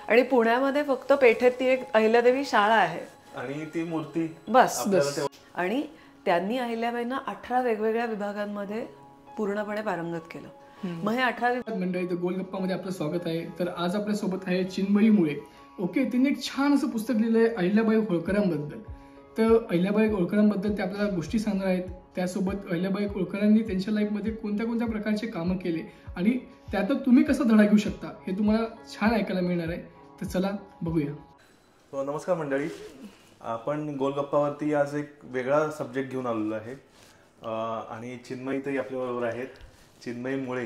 आणि पुण्यामध्ये फक्त पेठेत ती एक अहिल्यादेवी शाळा आहे आणि ती मूर्ती बस. आणि त्यांनी अहिल्याबाईंना 18 वेगवेगळ्या विभागांमध्ये पूर्णपणे पारंगत केलं. मग हे 18 मंडळी, तर गोलगप्पामध्ये आपलं स्वागत आहे. तर आज आपल्या सोबत आहे चिन्मयी मुळे. ओके, तिने एक छान असं पुस्तक लिहिलंय अहिल्याबाई होळकरांबद्दल. तर अहिल्याबाई होळकरांबद्दल ते आपल्याला गोष्टी सांगणार आहेत. त्यासोबत अहिल्याबाई होळकरांनी त्यांच्या लाईफमध्ये कोणत्या कोणत्या प्रकारचे कामं केले आणि त्यातून तुम्ही कसं धडा घेऊ शकता हे तुम्हाला छान ऐकायला मिळणार आहे. तर चला बघूया. नमस्कार मंडळी, आपण गोलगप्पावरती आज एक वेगळा सब्जेक्ट घेऊन आलेलो आहे आणि चिन्मयी ताई आपल्याबरोबर आहेत. चिन्मयी मुळे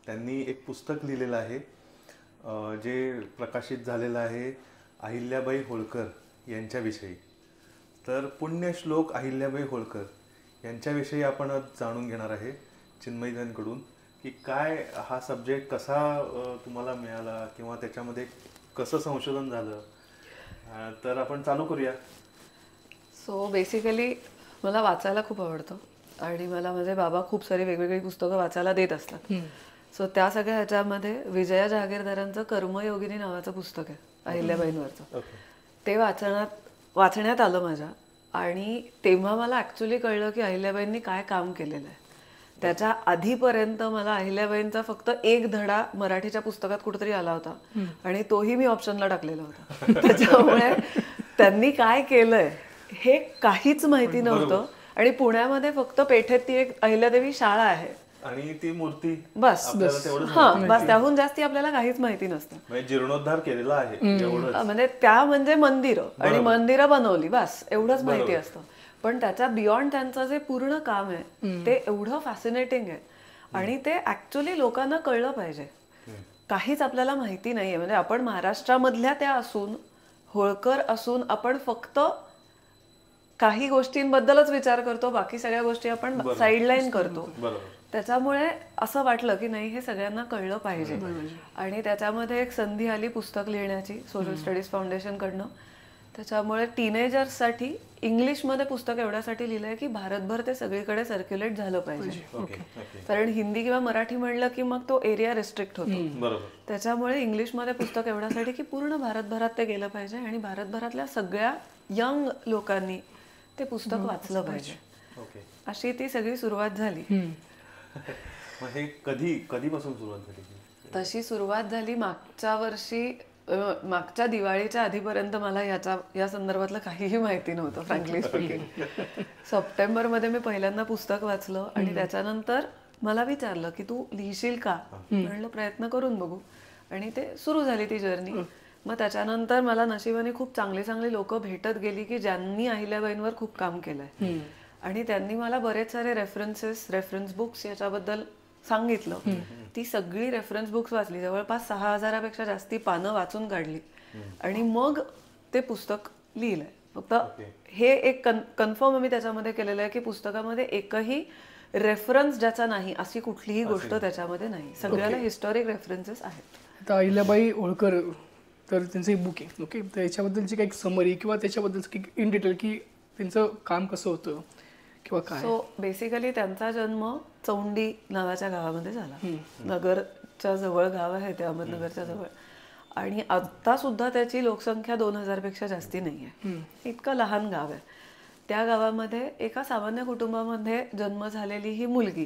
त्यांनी एक पुस्तक लिहिलेलं आहे जे प्रकाशित झालेलं आहे अहिल्याबाई होळकर यांच्याविषयी. तर पुण्यश्लोक अहिल्याबाई होळकर यांच्याविषयी आपण आज जाणून घेणार आहे चिन्मयीतांकडून की काय हा सब्जेक्ट कसा तुम्हाला मिळाला किंवा त्याच्यामध्ये कसं संशोधन झालं. तर आपण चालू करूया. सो बेसिकली मला वाचायला खूप आवडतं आणि मला माझे बाबा खूप सारी वेगवेगळी पुस्तकं वाचायला देत असतात. सो त्या सगळ्या ह्याच्यामध्ये विजया जहागीरदारांचं कर्मयोगिनी नावाचं पुस्तक आहे अहिल्याबाईंवरचं. ते वाचण्यात आलं माझ्या आणि तेव्हा मला ॲक्च्युली कळलं की अहिल्याबाईंनी काय काम केलेलं आहे. त्याच्या आधीपर्यंत मला अहिल्याबाईंचा फक्त एक धडा मराठीच्या पुस्तकात कुठेतरी आला होता आणि तोही मी ऑप्शनला टाकलेला होता. त्याच्यामुळे त्यांनी काय केलंय हे काहीच माहिती नव्हतं. आणि पुण्यामध्ये फक्त पेठेत ती एक अहिल्यादेवी शाळा आहे आणि ती मूर्ती बस. बस त्याहून जास्ती आपल्याला काहीच माहिती नसतं. जीर्णोद्धार केलेला आहे म्हणजे त्या म्हणजे मंदिरं आणि मंदिरं बनवली बस एवढंच माहिती असतं. पण त्याच्या बियॉन्ड त्यांचं जे पूर्ण काम आहे ते एवढं फॅसिनेटिंग आहे आणि ते ऍक्च्युली लोकांना कळलं पाहिजे. काहीच आपल्याला माहिती नाहीये. म्हणजे आपण महाराष्ट्रामधल्या त्या असून होळकर असून आपण फक्त काही गोष्टींबद्दलच विचार करतो, बाकी सगळ्या गोष्टी आपण साईडलाईन करतो. त्याच्यामुळे असं वाटलं की नाही हे सगळ्यांना कळलं पाहिजे. आणि त्याच्यामध्ये एक संधी आली पुस्तक लिहिण्याची सोशल स्टडीज फाउंडेशन कडनं. त्याच्यामुळे टीनेजर्ससाठी इंग्लिशमध्ये पुस्तक एवढ्यासाठी लिहिलंय की भारतभर ते सगळीकडे सर्क्युलेट झालं पाहिजे. कारण हिंदी किंवा मराठी म्हणलं की मग तो एरिया रिस्ट्रिक्ट होतो. त्याच्यामुळे इंग्लिशमध्ये पुस्तक एवढ्यासाठी की पूर्ण भारतभरात ते गेलं पाहिजे आणि भारतभरातल्या सगळ्या यंग लोकांनी ते पुस्तक वाचलं पाहिजे. अशी ती सगळी सुरुवात झाली. हे कधीपासून सुरुवात झाली? तशी सुरुवात झाली मागच्या वर्षी, मागच्या दिवाळीच्या आधीपर्यंत मला या संदर्भातलं काहीही माहिती नव्हतं फ्रँकली स्पीकिंग. सप्टेंबरमध्ये मी पहिल्यांदा पुस्तक वाचलं आणि त्याच्यानंतर मला विचारलं की तू लिहिशील का. म्हणलं प्रयत्न करून बघू आणि ते सुरू झाली ती जर्नी. मग त्याच्यानंतर मला नशिबाने खूप चांगली चांगली लोक भेटत गेली की ज्यांनी अहिल्याबाईंवर खूप काम केलंय आणि त्यांनी मला बरेच सारे रेफरन्स बुक्स याच्याबद्दल सांगितलं. ती सगळी रेफरन्स बुक्स वाचली, जवळपास 6000पेक्षा जास्ती पानं वाचून काढली आणि मग ते पुस्तक लिहिलंय. फक्त हे एक कन्फर्म मी त्याच्यामध्ये केलेलं आहे की पुस्तकामध्ये एकही रेफरन्स ज्याचा नाही अशी कुठलीही गोष्ट त्याच्यामध्ये नाही. सगळ्याला हिस्टॉरिक रेफरन्सेस आहेत. आता अहिल्याबाई होळकर तर त्यांचं एक बुक आहे. ओके, तर याच्याबद्दलची काही समरी किंवा त्याच्याबद्दलचं इन डिटेल की त्यांचं काम कसं होतं किंवा काय. सो बेसिकली त्यांचा जन्म चौंडी नावाच्या गावामध्ये झाला. नगरच्या जवळ गाव आहे ते, अहमदनगरच्या जवळ. आणि आता सुद्धा त्याची लोकसंख्या 2000पेक्षा जास्ती नाहीये. इतकं लहान गाव आहे. त्या गावामध्ये एका सामान्य कुटुंबामध्ये जन्म झालेली ही मुलगी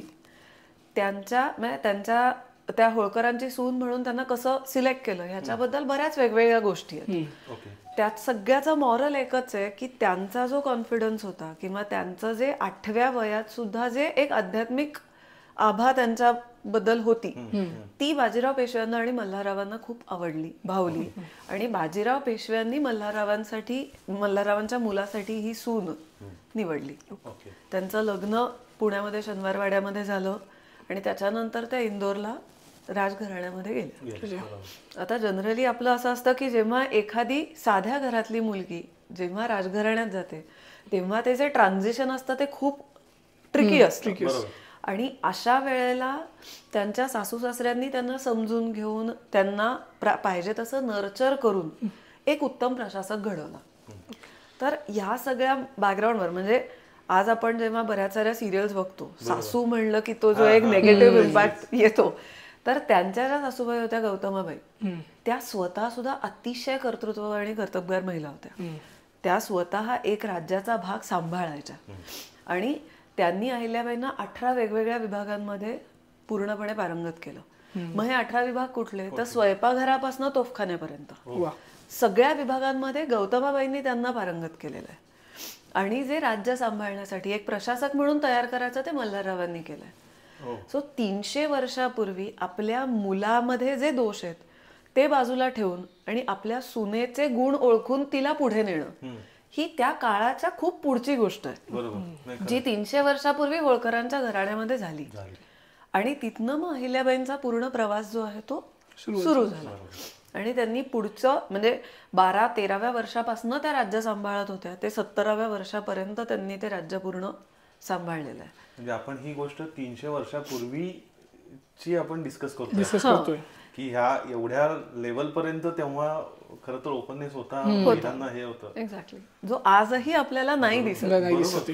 त्यांच्या त्या होळकरांची सून म्हणून त्यांना कसं सिलेक्ट केलं ह्याच्याबद्दल बऱ्याच वेगवेगळ्या गोष्टी आहेत. त्यात सगळ्याचा मॉरल एकच आहे की त्यांचा जो कॉन्फिडन्स होता किंवा त्यांचं जे 8व्या वयात सुद्धा जे एक आध्यात्मिक आभा त्यांच्याबद्दल होती ती बाजीराव पेशव्यांना आणि मल्हाररावांना खूप भावली. आणि बाजीराव पेशव्यांनी मल्हाररावांच्या मुलासाठी ही सून निवडली. त्यांचं लग्न पुण्यामध्ये शनिवारवाड्यामध्ये झालं आणि त्याच्यानंतर त्या इंदोरला राजघराण्यामध्ये गेले. आता जनरली आपलं असं असतं की जेव्हा एखादी साध्या घरातली मुलगी जेव्हा राजघराण्यात जाते तेव्हा ते जे ट्रान्झिशन असतं ते खूप ट्रिकी असतं. आणि अशा वेळेला त्यांच्या सासू सासऱ्यांनी त्यांना समजून घेऊन त्यांना पाहिजे तसं नर्चर करून एक उत्तम प्रशासक घडवला. तर ह्या सगळ्या बॅकग्राऊंडवर म्हणजे आज आपण जेव्हा बऱ्याच साऱ्या सिरियल्स बघतो सासू म्हणलं की तो जो एक नेगेटिव्ह इम्पॅक्ट येतो तर त्यांच्या ज्या सासूबाई होत्या गौतमाबाई, त्या स्वतः सुद्धा अतिशय कर्तृत्व आणि कर्तबगार महिला होत्या. त्या स्वतः एक राज्याचा भाग सांभाळायच्या आणि त्यांनी अहिल्याबाईंना 18 वेगवेगळ्या विभागांमध्ये पूर्णपणे पारंगत केलं. मग हे 18 विभाग कुठले, तर स्वयंपाकघरापासून तोफखान्यापर्यंत सगळ्या विभागांमध्ये गौतमाबाईंनी त्यांना पारंगत केलेलं आहे. आणि जे राज्य सांभाळण्यासाठी एक प्रशासक म्हणून तयार करायचं ते मल्हाररावांनी केलंय. सो 300 वर्षापूर्वी आपल्या मुलामध्ये जे दोष आहेत ते बाजूला ठेवून आणि आपल्या सुनेचे गुण ओळखून तिला पुढे नेणं, ही त्या काळाच्या खूप पुढची गोष्ट आहे, जी 300 वर्षापूर्वी होळकरांच्या घराण्यामध्ये झाली. आणि तिथनं मग अहिल्याबाईंचा पूर्ण प्रवास जो आहे तो सुरू झाला. आणि त्यांनी पुढचं म्हणजे 12-13व्या वर्षापासून त्या राज्य सांभाळत होत्या, ते 70व्या वर्षापर्यंत त्यांनी ते राज्य पूर्ण सांभाळलेलं आहे. म्हणजे आपण ही गोष्ट 300 वर्षापूर्वीची आपण डिस्कस करतोय की ह्या एवढ्या लेवल पर्यंत तेव्हा खरं तर ओपननेस होता, महिलांना हे होतं. एक्झॅक्टली, जो आजही आपल्याला नाही दिसत,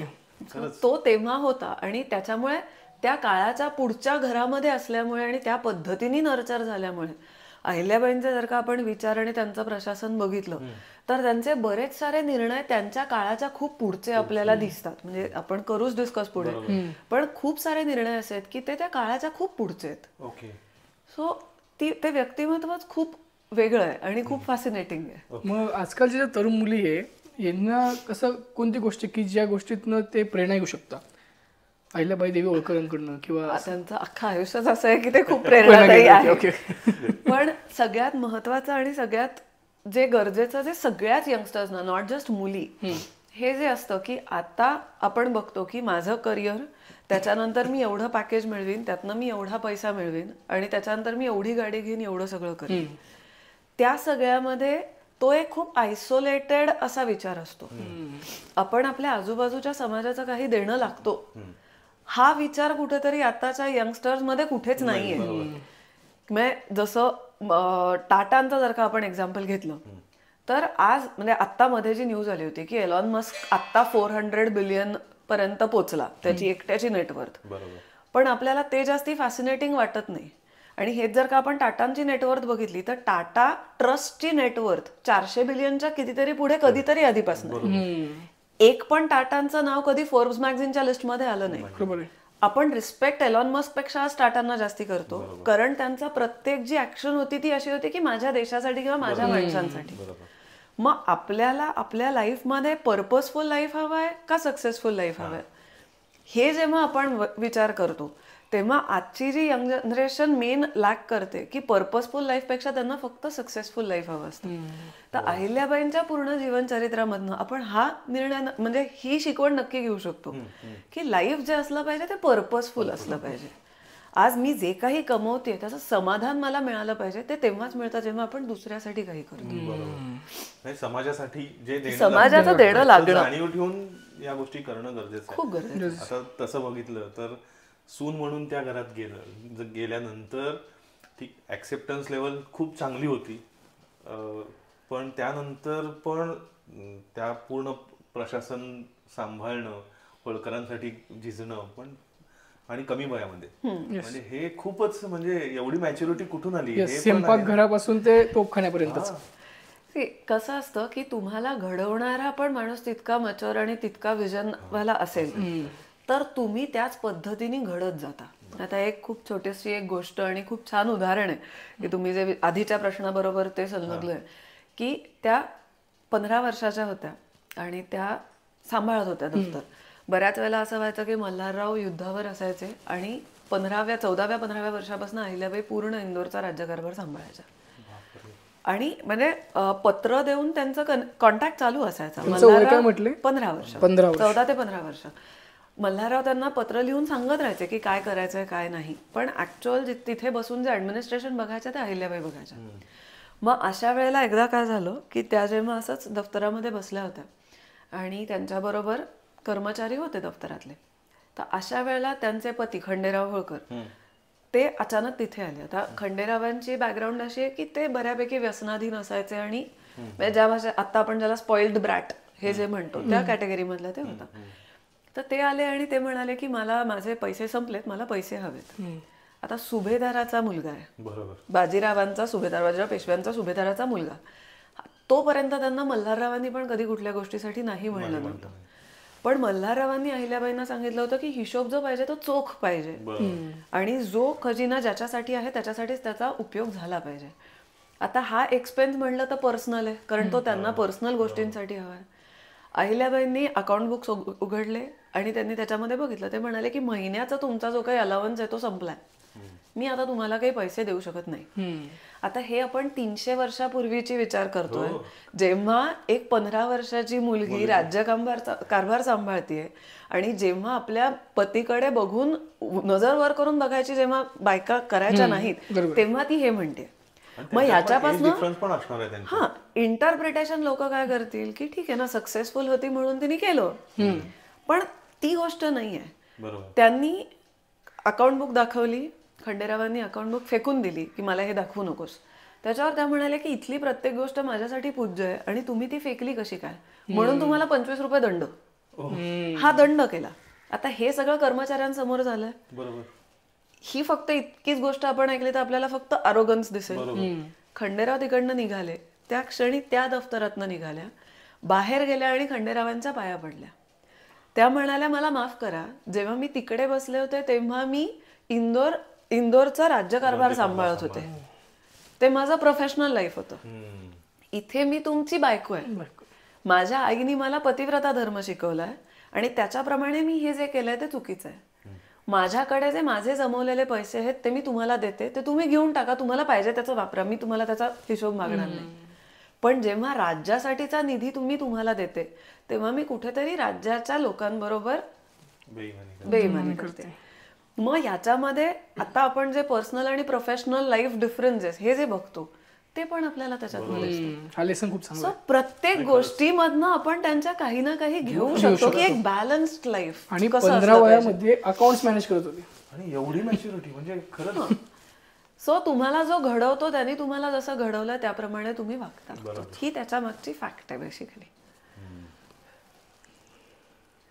तो तेव्हा होता. आणि त्याच्यामुळे त्या काळाच्या पुढच्या घरामध्ये असल्यामुळे आणि त्या पद्धतीने नर्चर झाल्यामुळे अहिल्याबाईंचे जर का आपण विचार आणि त्यांचं प्रशासन बघितलं तर त्यांचे बरेच सारे निर्णय त्यांच्या काळाच्या खूप पुढचे आपल्याला दिसतात. म्हणजे आपण करूच डिस्कस पुढे, पण खूप सारे निर्णय असे आहेत की ते त्या काळाच्या खूप पुढचे आहेत. सो ते व्यक्तिमत्वच खूप वेगळं आहे आणि खूप फॅसिनेटिंग आहे. मग आजकालच्या ज्या तरुण मुली आहे यांना कसं कोणती गोष्ट की ज्या गोष्टीतनं ते प्रेरणा घेऊ शकतात अहिल्याबाई देवी होळकरांकडनं, किंवा त्यांचं अख्खं आयुष्यच असं आहे की ते खूप प्रेरणादायी आहे. पण सगळ्यात महत्वाचं आणि सगळ्यात जे गरजेचं, जे सगळ्याच यंगस्टर्सना, नॉट जस्ट मुली, हे जे असतं की आता आपण बघतो की माझं करिअर, त्याच्यानंतर मी एवढं पॅकेज मिळवीन, त्यातनं मी एवढा पैसा मिळवीन आणि त्याच्यानंतर मी एवढी गाडी घेईन, एवढं सगळं करीन. त्या सगळ्यामध्ये तो एक खूप आयसोलेटेड असा विचार असतो. आपण आपल्या आजूबाजूच्या समाजाचं काही देणं लागतो, हा विचार कुठेतरी आताच्या यंगस्टर्स मध्ये कुठेच नाहीये. जसं टाटांचं जर का आपण एक्झाम्पल घेतलं तर आज म्हणजे आत्ता मध्ये जी न्यूज आली होती की एलॉन मस्क आत्ता 400 बिलियन पर्यंत पोहोचला, त्याची एकट्याची नेटवर्थ. पण आपल्याला ते जास्ती फॅसिनेटिंग वाटत नाही. आणि हेच जर का आपण टाटांची नेटवर्थ बघितली तर टाटा ट्रस्टची नेटवर्थ 400 बिलियनच्या कितीतरी पुढे कधीतरी आधीपासून. एक पण टाटांचं नाव कधी फोर्ब्स मॅगझिनच्या लिस्टमध्ये आलं नाही. आपण रिस्पेक्ट एलॉन मस्क पेक्षा आज टाटांना जास्ती करतो, कारण त्यांचा प्रत्येक जी ऍक्शन होती ती अशी होती की माझ्या देशासाठी किंवा माझ्या माणसांसाठी. मग आपल्याला आपल्या लाईफमध्ये पर्पजफुल लाईफ हवाय का सक्सेसफुल लाईफ हवाय, हे जेव्हा आपण विचार करतो तेव्हा आजची जी यंग जनरेशन मेन लॅक करते की पर्पजफुल लाईफ पेक्षा त्यांना फक्त सक्सेसफुल लाईफ हवं असतं. तर अहिल्याबाईंच्या पूर्ण जीवनचरित्रामधनं आपण हा निर्णय म्हणजे ही शिकवण नक्की घेऊ शकतो की लाईफ जे असलं पाहिजे ते पर्पजफुल असलं पाहिजे. आज मी जे काही कमवते त्याचं समाधान मला मिळालं पाहिजे, ते तेव्हाच मिळतं जेव्हा आपण दुसऱ्यासाठी काही करतो. समाजासाठी जे समाजाचं देणं लागणं, जाणीव ठेवून या गोष्टी करणं गरजेचं आहे, खूप गरजेचं. आता तसं बघितलं तर सून म्हणून त्या घरात गेल्यानंतर ती ऍक्सेप्टन्स लेवल खूप चांगली होती, पण त्यानंतर पण त्या पूर्ण प्रशासन सांभाळणं, होळकरांसाठी झिजणं, पण आणि कमी वयामध्ये, म्हणजे हे खूपच, म्हणजे एवढी मॅच्युरिटी कुठून आली. स्वयंपाक घरापासून ते तोफखान्यापर्यंतच. कसं असतं की तुम्हाला घडवणारा पण माणूस तितका मच्युअर आणि तितका विजन वाला असेल तर तुम्ही त्याच पद्धतीने घडत जाता. आता एक खूप छोटीशी एक गोष्ट आणि खूप छान उदाहरण आहे की तुम्ही जे आधीच्या प्रश्नाबरोबर ते संलग्नलंय की त्या 15 वर्षाच्या होत्या आणि त्या सांभाळत होत्या दफ्तर. बऱ्याच वेळेला असं व्हायचं की मल्हारराव युद्धावर असायचे आणि 14व्या-15व्या वर्षापासून अहिल्याबाई पूर्ण इंदोरचा राज्यकारभार सांभाळायच्या. आणि म्हणजे पत्र देऊन त्यांचं कॉन्टॅक्ट चालू असायचा. 15 वर्ष, 14 ते 15 वर्ष. मल्हारराव त्यांना पत्र लिहून सांगत राहायचे की काय करायचंय काय नाही, पण ऍक्च्युअल तिथे बसून जे ऍडमिनिस्ट्रेशन बघायचं ते अहिल्याबाई बघायच्या. मग अशा वेळेला एकदा काय झालं की त्या जेव्हा असंच दफ्तरामध्ये बसल्या होत्या आणि त्यांच्याबरोबर कर्मचारी होते दफ्तरातले, तर अशा वेळेला त्यांचे पती खंडेराव होळकर ते अचानक तिथे आले. आता खंडेरावांची बॅकग्राऊंड अशी आहे की ते बऱ्यापैकी व्यसनाधीन असायचे आणि ज्या भाषा आता आपण ज्याला स्पॉइल्ड ब्रॅट हे जे म्हणतो त्या कॅटेगरी मधलं ते होतं. तर ते आले आणि ते म्हणाले की मला माझे पैसे संपलेत, मला पैसे हवेत. आता सुभेदाराचा मुलगा आहे, बरोबर, बाजीरावांचा सुभेदार, बाजीराव पेशव्यांचा सुभेदाराचा मुलगा, तोपर्यंत त्यांना मल्हाररावांनी पण कधी कुठल्या गोष्टीसाठी नाही म्हणलं नव्हतं. पण मल्हाररावांनी अहिल्याबाईंना सांगितलं होतं की हिशोब जो पाहिजे तो चोख पाहिजे आणि जो खजिना ज्याच्यासाठी आहे त्याच्यासाठीच त्याचा उपयोग झाला पाहिजे. आता हा एक्सपेन्स म्हणलं तर पर्सनल आहे, कारण तो त्यांना पर्सनल गोष्टींसाठी हवा आहे. अहिल्याबाईंनी अकाउंट बुक्स उघडले आणि त्यांनी त्याच्यामध्ये बघितलं. ते म्हणाले की महिन्याचा तुमचा जो काही अलावन्स आहे तो संपलाय, मी आता तुम्हाला काही पैसे देऊ शकत नाही. आता हे आपण 300 वर्षापूर्वीची विचार करतोय, जेव्हा एक 15 वर्षाची मुलगी कारभार सांभाळतीये आणि जेव्हा आपल्या पतीकडे बघून नजर वर करून बघायची जेव्हा बायका करायच्या नाहीत, तेव्हा ती हे म्हणते. मग याच्यापासून हा इंटरप्रिटेशन लोक काय करतील की ठीक आहे ना, सक्सेसफुल होती म्हणून तिने केलं, पण ती गोष्ट नाहीये. त्यांनी अकाउंट बुक दाखवली, खंडेरावांनी अकाउंट बुक फेकून दिली की मला हे दाखवू नकोस. त्याच्यावर त्या म्हणाले की इथली प्रत्येक गोष्ट माझ्यासाठी पूज्य आहे आणि तुम्ही ती फेकली कशी काय, म्हणून तुम्हाला 25 रुपये दंड. हा दंड केला. आता हे सगळं कर्मचाऱ्यांसमोर झालंय. ही फक्त इतकीच गोष्ट आपण ऐकली तर आपल्याला फक्त अरोगन्स दिसेल. खंडेराव तिकडनं निघाले, त्या क्षणी त्या दफ्तरातनं निघाल्या, बाहेर गेल्या आणि खंडेरावांच्या पाया पडल्या. त्या म्हणाल्या मला माफ करा, जेव्हा मी तिकडे बसले होते तेव्हा मी इंदोरचा राज्यकारभार सांभाळत होते, ते माझं प्रोफेशनल लाईफ होतं. इथे मी तुमची बायको आहे, माझ्या आईने मला पतिव्रता धर्म शिकवलाय आणि त्याच्याप्रमाणे मी हे जे केलंय ते चुकीचं आहे. माझ्याकडे जे माझे जमवलेले पैसे आहेत ते मी तुम्हाला देते, ते तुम्ही घेऊन टाका, तुम्हाला पाहिजे त्याचं वापरा, मी तुम्हाला त्याचा हिशोब मागणार नाही. पण जेव्हा राज्यासाठीचा निधी तुम्हाला देते तेव्हा मी कुठेतरी राज्याच्या लोकांबरोबर बेईमानी करते. मग याच्यामध्ये आता आपण जे पर्सनल आणि प्रोफेशनल लाईफ डिफरन्सेस हे जे बघतो ते पण आपल्याला त्याच्यात प्रत्येक गोष्टीमधनं आपण त्यांच्या काही ना काही घेऊ शकतो की एक बॅलन्स्ड लाईफ. आणि 15 वयामध्ये अकाउंट्स मॅनेज करत होते आणि एवढी मॅच्युरिटी म्हणजे खरंच. सो तुम्हाला जो घडवतो त्यांनी तुम्हाला जसं घडवलं त्याप्रमाणे तुम्ही वागता, ही त्याच्या मागची फॅक्ट आहे बेसिकली.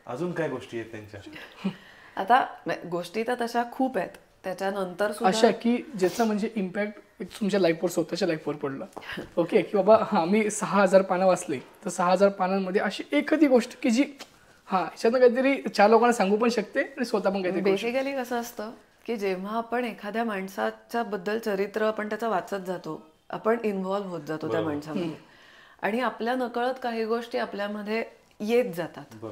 अजून काय गोष्टी आहेत त्यांच्या? आता गोष्टी तर तशा खूप आहेत. त्याच्यानंतर अशा की ज्याचा म्हणजे इम्पॅक्ट तुमच्या लाईफवर, स्वतःच्या लाईफवर पडला. ओके, की बाबा हा मी 6000 पानं वाचली तर 6000 पानांमध्ये अशी एखादी गोष्ट की जी याच्यातनं काहीतरी 4 लोकांना सांगू पण शकते आणि स्वतः पण काहीतरी. बेसिकली कसं असतं की जेव्हा आपण एखाद्या माणसाच्या बद्दल चरित्र आपण त्याचं वाचत जातो, आपण इन्व्हॉल्व्ह होत जातो त्या माणसामध्ये आणि आपल्या नकळत काही गोष्टी आपल्यामध्ये येत जातात.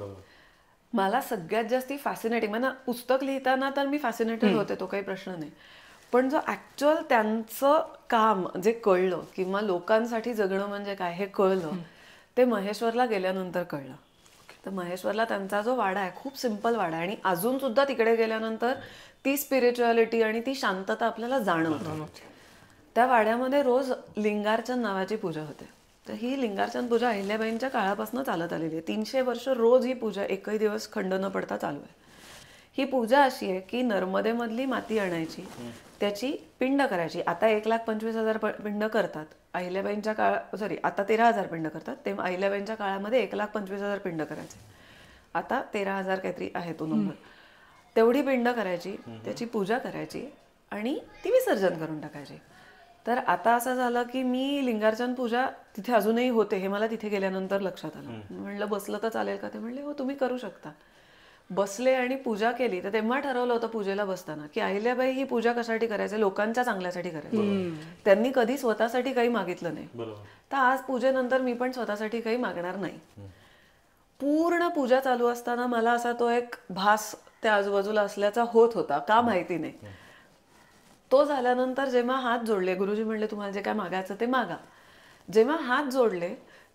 मला सगळ्यात जास्ती फॅसिनेटिंग, म्हणजे पुस्तक लिहिताना तर मी फॅसिनेटेड होते, तो काही प्रश्न नाही, पण जो ऍक्च्युअल त्यांचं काम जे कळलं किंवा लोकांसाठी जगणं म्हणजे काय हे कळलं ते महेश्वरला गेल्यानंतर कळलं. तर महेश्वरला त्यांचा जो वाडा आहे खूप सिम्पल वाडा आहे आणि अजून सुद्धा तिकडे गेल्यानंतर ती स्पिरिच्युअलिटी आणि ती शांतता आपल्याला जाणवते. त्या वाड्यामध्ये रोज लिंगार्चन नावाची पूजा होते. तर ही लिंगार्चन पूजा अहिल्याबाईंच्या काळापासून चालत आलेली आहे. 300 वर्ष रोज ही पूजा एकही दिवस खंड न पडता चालू आहे. ही पूजा अशी आहे की नर्मदेमधली माती आणायची, त्याची पिंड करायची. आता 1,25,000 पिंड करतात. अहिल्याबाईंच्या आता 13,000 पिंड करतात. तेव्हा अहिल्याबाईंच्या काळामध्ये 1,25,000 पिंड करायचे. आता 13,000 काहीतरी आहे तो नंबर. तेवढी पिंड करायची, त्याची पूजा करायची आणि ती विसर्जन करून टाकायची. तर आता असं झालं की मी लिंगार्चन पूजा तिथे अजूनही होते हे मला तिथे गेल्यानंतर लक्षात आलं. म्हणलं बसलं तर चालेल का? ते म्हणले हो तुम्ही करू शकता. बसले आणि पूजा केली. तर तेव्हा ठरवलं होतं पूजेला बसताना की अहिल्याबाई ही पूजा कशासाठी करायची, लोकांच्या चांगल्यासाठी करायची. त्यांनी कधी स्वतःसाठी काही मागितलं नाही. तर आज पूजेनंतर मी पण स्वतःसाठी काही मागणार नाही. पूर्ण पूजा चालू असताना मला असा तो एक भास त्या आजूबाजूला असल्याचा होत होता, का माहिती नाही. तो झाल्यानंतर जेव्हा हात जोडले, गुरुजी म्हणले तुम्हाला जे काय मागायचं ते मागा. जेव्हा हात जोडले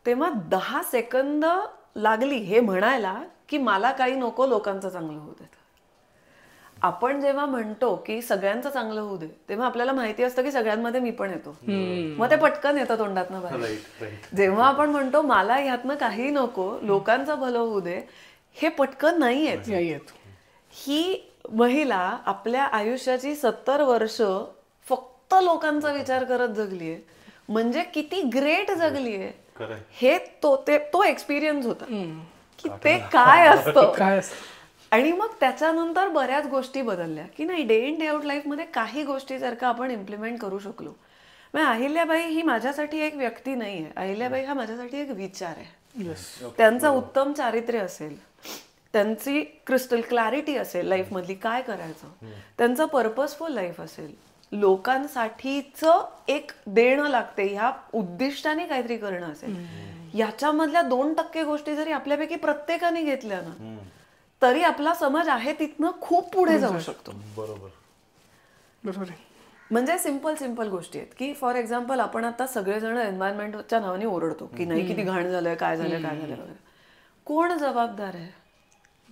तेव्हा 10 सेकंद लागली हे म्हणायला की मला काही नको, लोकांचं चांगलं होऊ देत. आपण जेव्हा म्हणतो की सगळ्यांचं चांगलं होऊ दे तेव्हा आपल्याला माहिती असतं की सगळ्यांमध्ये मी पण येतो, मग ते पटकन येतं तोंडातनं बाहेर. जेव्हा आपण म्हणतो मला ह्यातनं काही नको, लोकांचं भलं होऊ दे, हे पटकन नाही येत. ही महिला आपल्या आयुष्याची 70 वर्ष फक्त लोकांचा विचार करत जगलीये, म्हणजे किती ग्रेट जगलीये. हे तो एक्सपिरियन्स होता की ते काय असतं. आणि मग त्याच्यानंतर बऱ्याच गोष्टी बदलल्या की नाही, डे इन डे आउट लाईफमध्ये काही गोष्टी जर का आपण इम्प्लिमेंट करू शकलो. म्हणजे अहिल्याबाई ही माझ्यासाठी एक व्यक्ती नाही आहे, अहिल्याबाई हा माझ्यासाठी एक विचार आहे. त्यांचं उत्तम चारित्र्य असेल, त्यांची क्रिस्टल क्लॅरिटी असेल लाईफमधली काय करायचं, त्यांचं पर्पजफुल लाईफ असेल, लोकांसाठीचं एक देणं लागते ह्या उद्दिष्टाने काहीतरी करणं असेल, याच्यामधल्या 2% गोष्टी जरी आपल्यापैकी प्रत्येकाने घेतल्या ना तरी आपला समाज आहे तिथनं खूप पुढे जाऊ शकतो. बरोबर. म्हणजे सिंपल गोष्टी आहेत की फॉर एक्झाम्पल आपण आता सगळेजण एन्व्हायरमेंटच्या नावाने ओरडतो की नाही किती घाण झालंय, काय झालंय वगैरे. कोण जबाबदार आहे?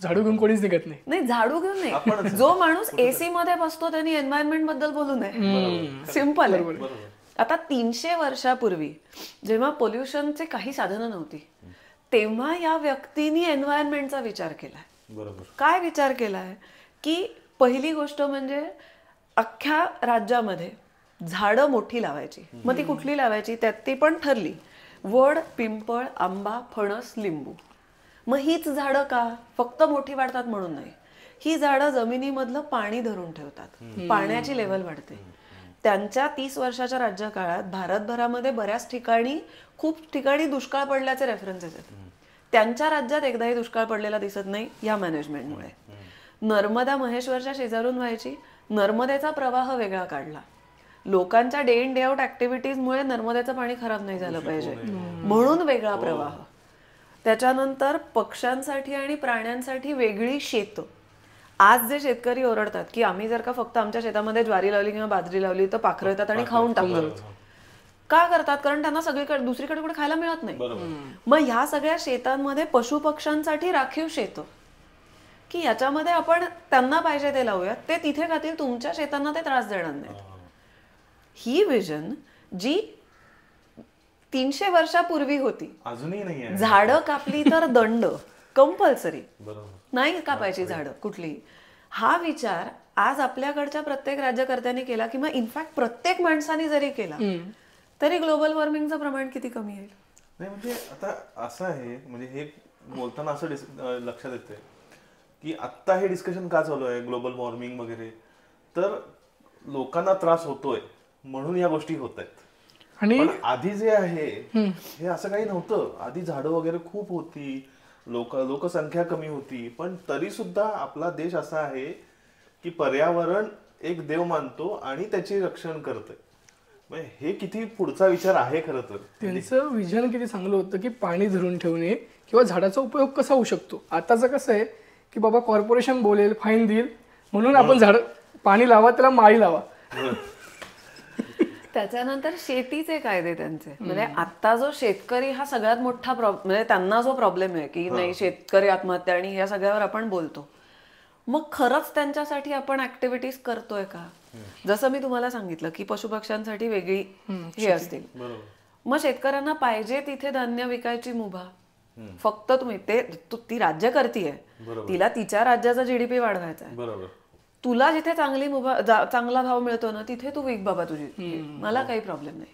झाडू घेऊन कोणीच निघत नाही, झाडू घेऊन नाही. जो माणूस एसी मध्ये बसतो त्यांनी एन्व्हायरमेंट बद्दल बोलू नये. सिंपल आहे. आता 300 वर्षापूर्वी जेव्हा पोल्युशनचे काही साधनं नव्हती तेव्हा या व्यक्तींनी एन्व्हायरमेंटचा विचार केलाय. काय विचार केलाय की पहिली गोष्ट म्हणजे अख्ख्या राज्यामध्ये झाडं मोठी लावायची. मग ती कुठली लावायची त्यात ती पण ठरली, वड, पिंपळ, आंबा, फणस, लिंबू. मग हीच झाडं का फक्त मोठी वाढतात म्हणून नाही, ही झाडं जमिनीमधलं पाणी धरून ठेवतात, पाण्याची लेवल वाढते. त्यांच्या 30 वर्षाच्या राज्यकाळात भारतभरामध्ये बऱ्याच ठिकाणी खूप ठिकाणी दुष्काळ पडल्याचे रेफरन्सेस आहेत. त्यांच्या राज्यात एकदाही दुष्काळ पडलेला दिसत नाही या मॅनेजमेंटमुळे. नर्मदा महेश्वरच्या शेजारून व्हायची, नर्मदेचा प्रवाह वेगळा काढला. लोकांच्या डे इन डे आउट ऍक्टिव्हिटीजमुळे नर्मदेचं पाणी खराब नाही झालं पाहिजे म्हणून वेगळा प्रवाह. त्याच्यानंतर पक्ष्यांसाठी आणि प्राण्यांसाठी वेगळी शेतं. आज जे शेतकरी ओरडतात की आम्ही जर का फक्त आमच्या शेतामध्ये ज्वारी लावली किंवा बाजरी लावली तर पाखरं येतात आणि खाऊन टाकतात. का करतात? कारण त्यांना सगळीकडे दुसरीकडे कुठे खायला मिळत नाही. मग ह्या सगळ्या शेतांमध्ये पशु पक्ष्यांसाठी राखीव शेतं की याच्यामध्ये आपण त्यांना पाहिजे ते लावूयात, ते तिथे खातील, तुमच्या शेतांना ते त्रास देणार नाहीत. ही विजन जी 300 वर्षापूर्वी होती, अजूनही नाही. झाडं कापली तर दंड कंपल्सरी, नाही कापायची झाडं कुठलीही, हा विचार आज आपल्याकडच्या प्रत्येक राज्यकर्त्यांनी केला किंवा इनफॅक्ट प्रत्येक माणसाने जरी केला तरी ग्लोबल वॉर्मिंगचं प्रमाण किती कमी येईल. नाही म्हणजे आता असं आहे, म्हणजे हे बोलताना असं लक्षात येतंय की आत्ता हे डिस्कशन का चालू आहे ग्लोबल वॉर्मिंग वगैरे, तर लोकांना त्रास होतोय म्हणून या गोष्टी होत आहेत. आणि आधी जे आहे हे असं काही नव्हतं. आधी झाडं वगैरे खूप होती, लोकसंख्या कमी होती, पण तरी सुद्धा आपला देश असा आहे की पर्यावरण एक देव मानतो आणि त्याचे रक्षण करतोय. हे किती पुढचा विचार आहे खरं तर. त्यांचं विजन किती चांगलं होतं की पाणी धरून ठेवणे किंवा झाडाचा उपयोग कसा होऊ शकतो. आताचं कसं आहे की बाबा कॉर्पोरेशन बोलेल, फाईन देईल म्हणून आपण झाड पाणी लावा, त्याला माळी लावा. त्याच्यानंतर शेतीचे कायदे त्यांचे, म्हणजे आता जो शेतकरी हा सगळ्यात मोठा म्हणजे त्यांना जो प्रॉब्लेम आहे की नाही शेतकरी आत्महत्या आणि या सगळ्यावर आपण बोलतो, मग खरंच त्यांच्यासाठी आपण ऍक्टिव्हिटीज करतोय का? जसं मी तुम्हाला सांगितलं की पशुपक्ष्यांसाठी वेगळी हे असतील, मग शेतकऱ्यांना पाहिजे तिथे धान्य विकायची मुभा. फक्त तुम्ही ती राज्य करतीये, तिला तिच्या राज्याचा जीडीपी वाढवायचा आहे, तुला जिथे चांगला भाव मिळतो ना तिथे तू विक बाबा तुझी, मला काही प्रॉब्लेम नाही.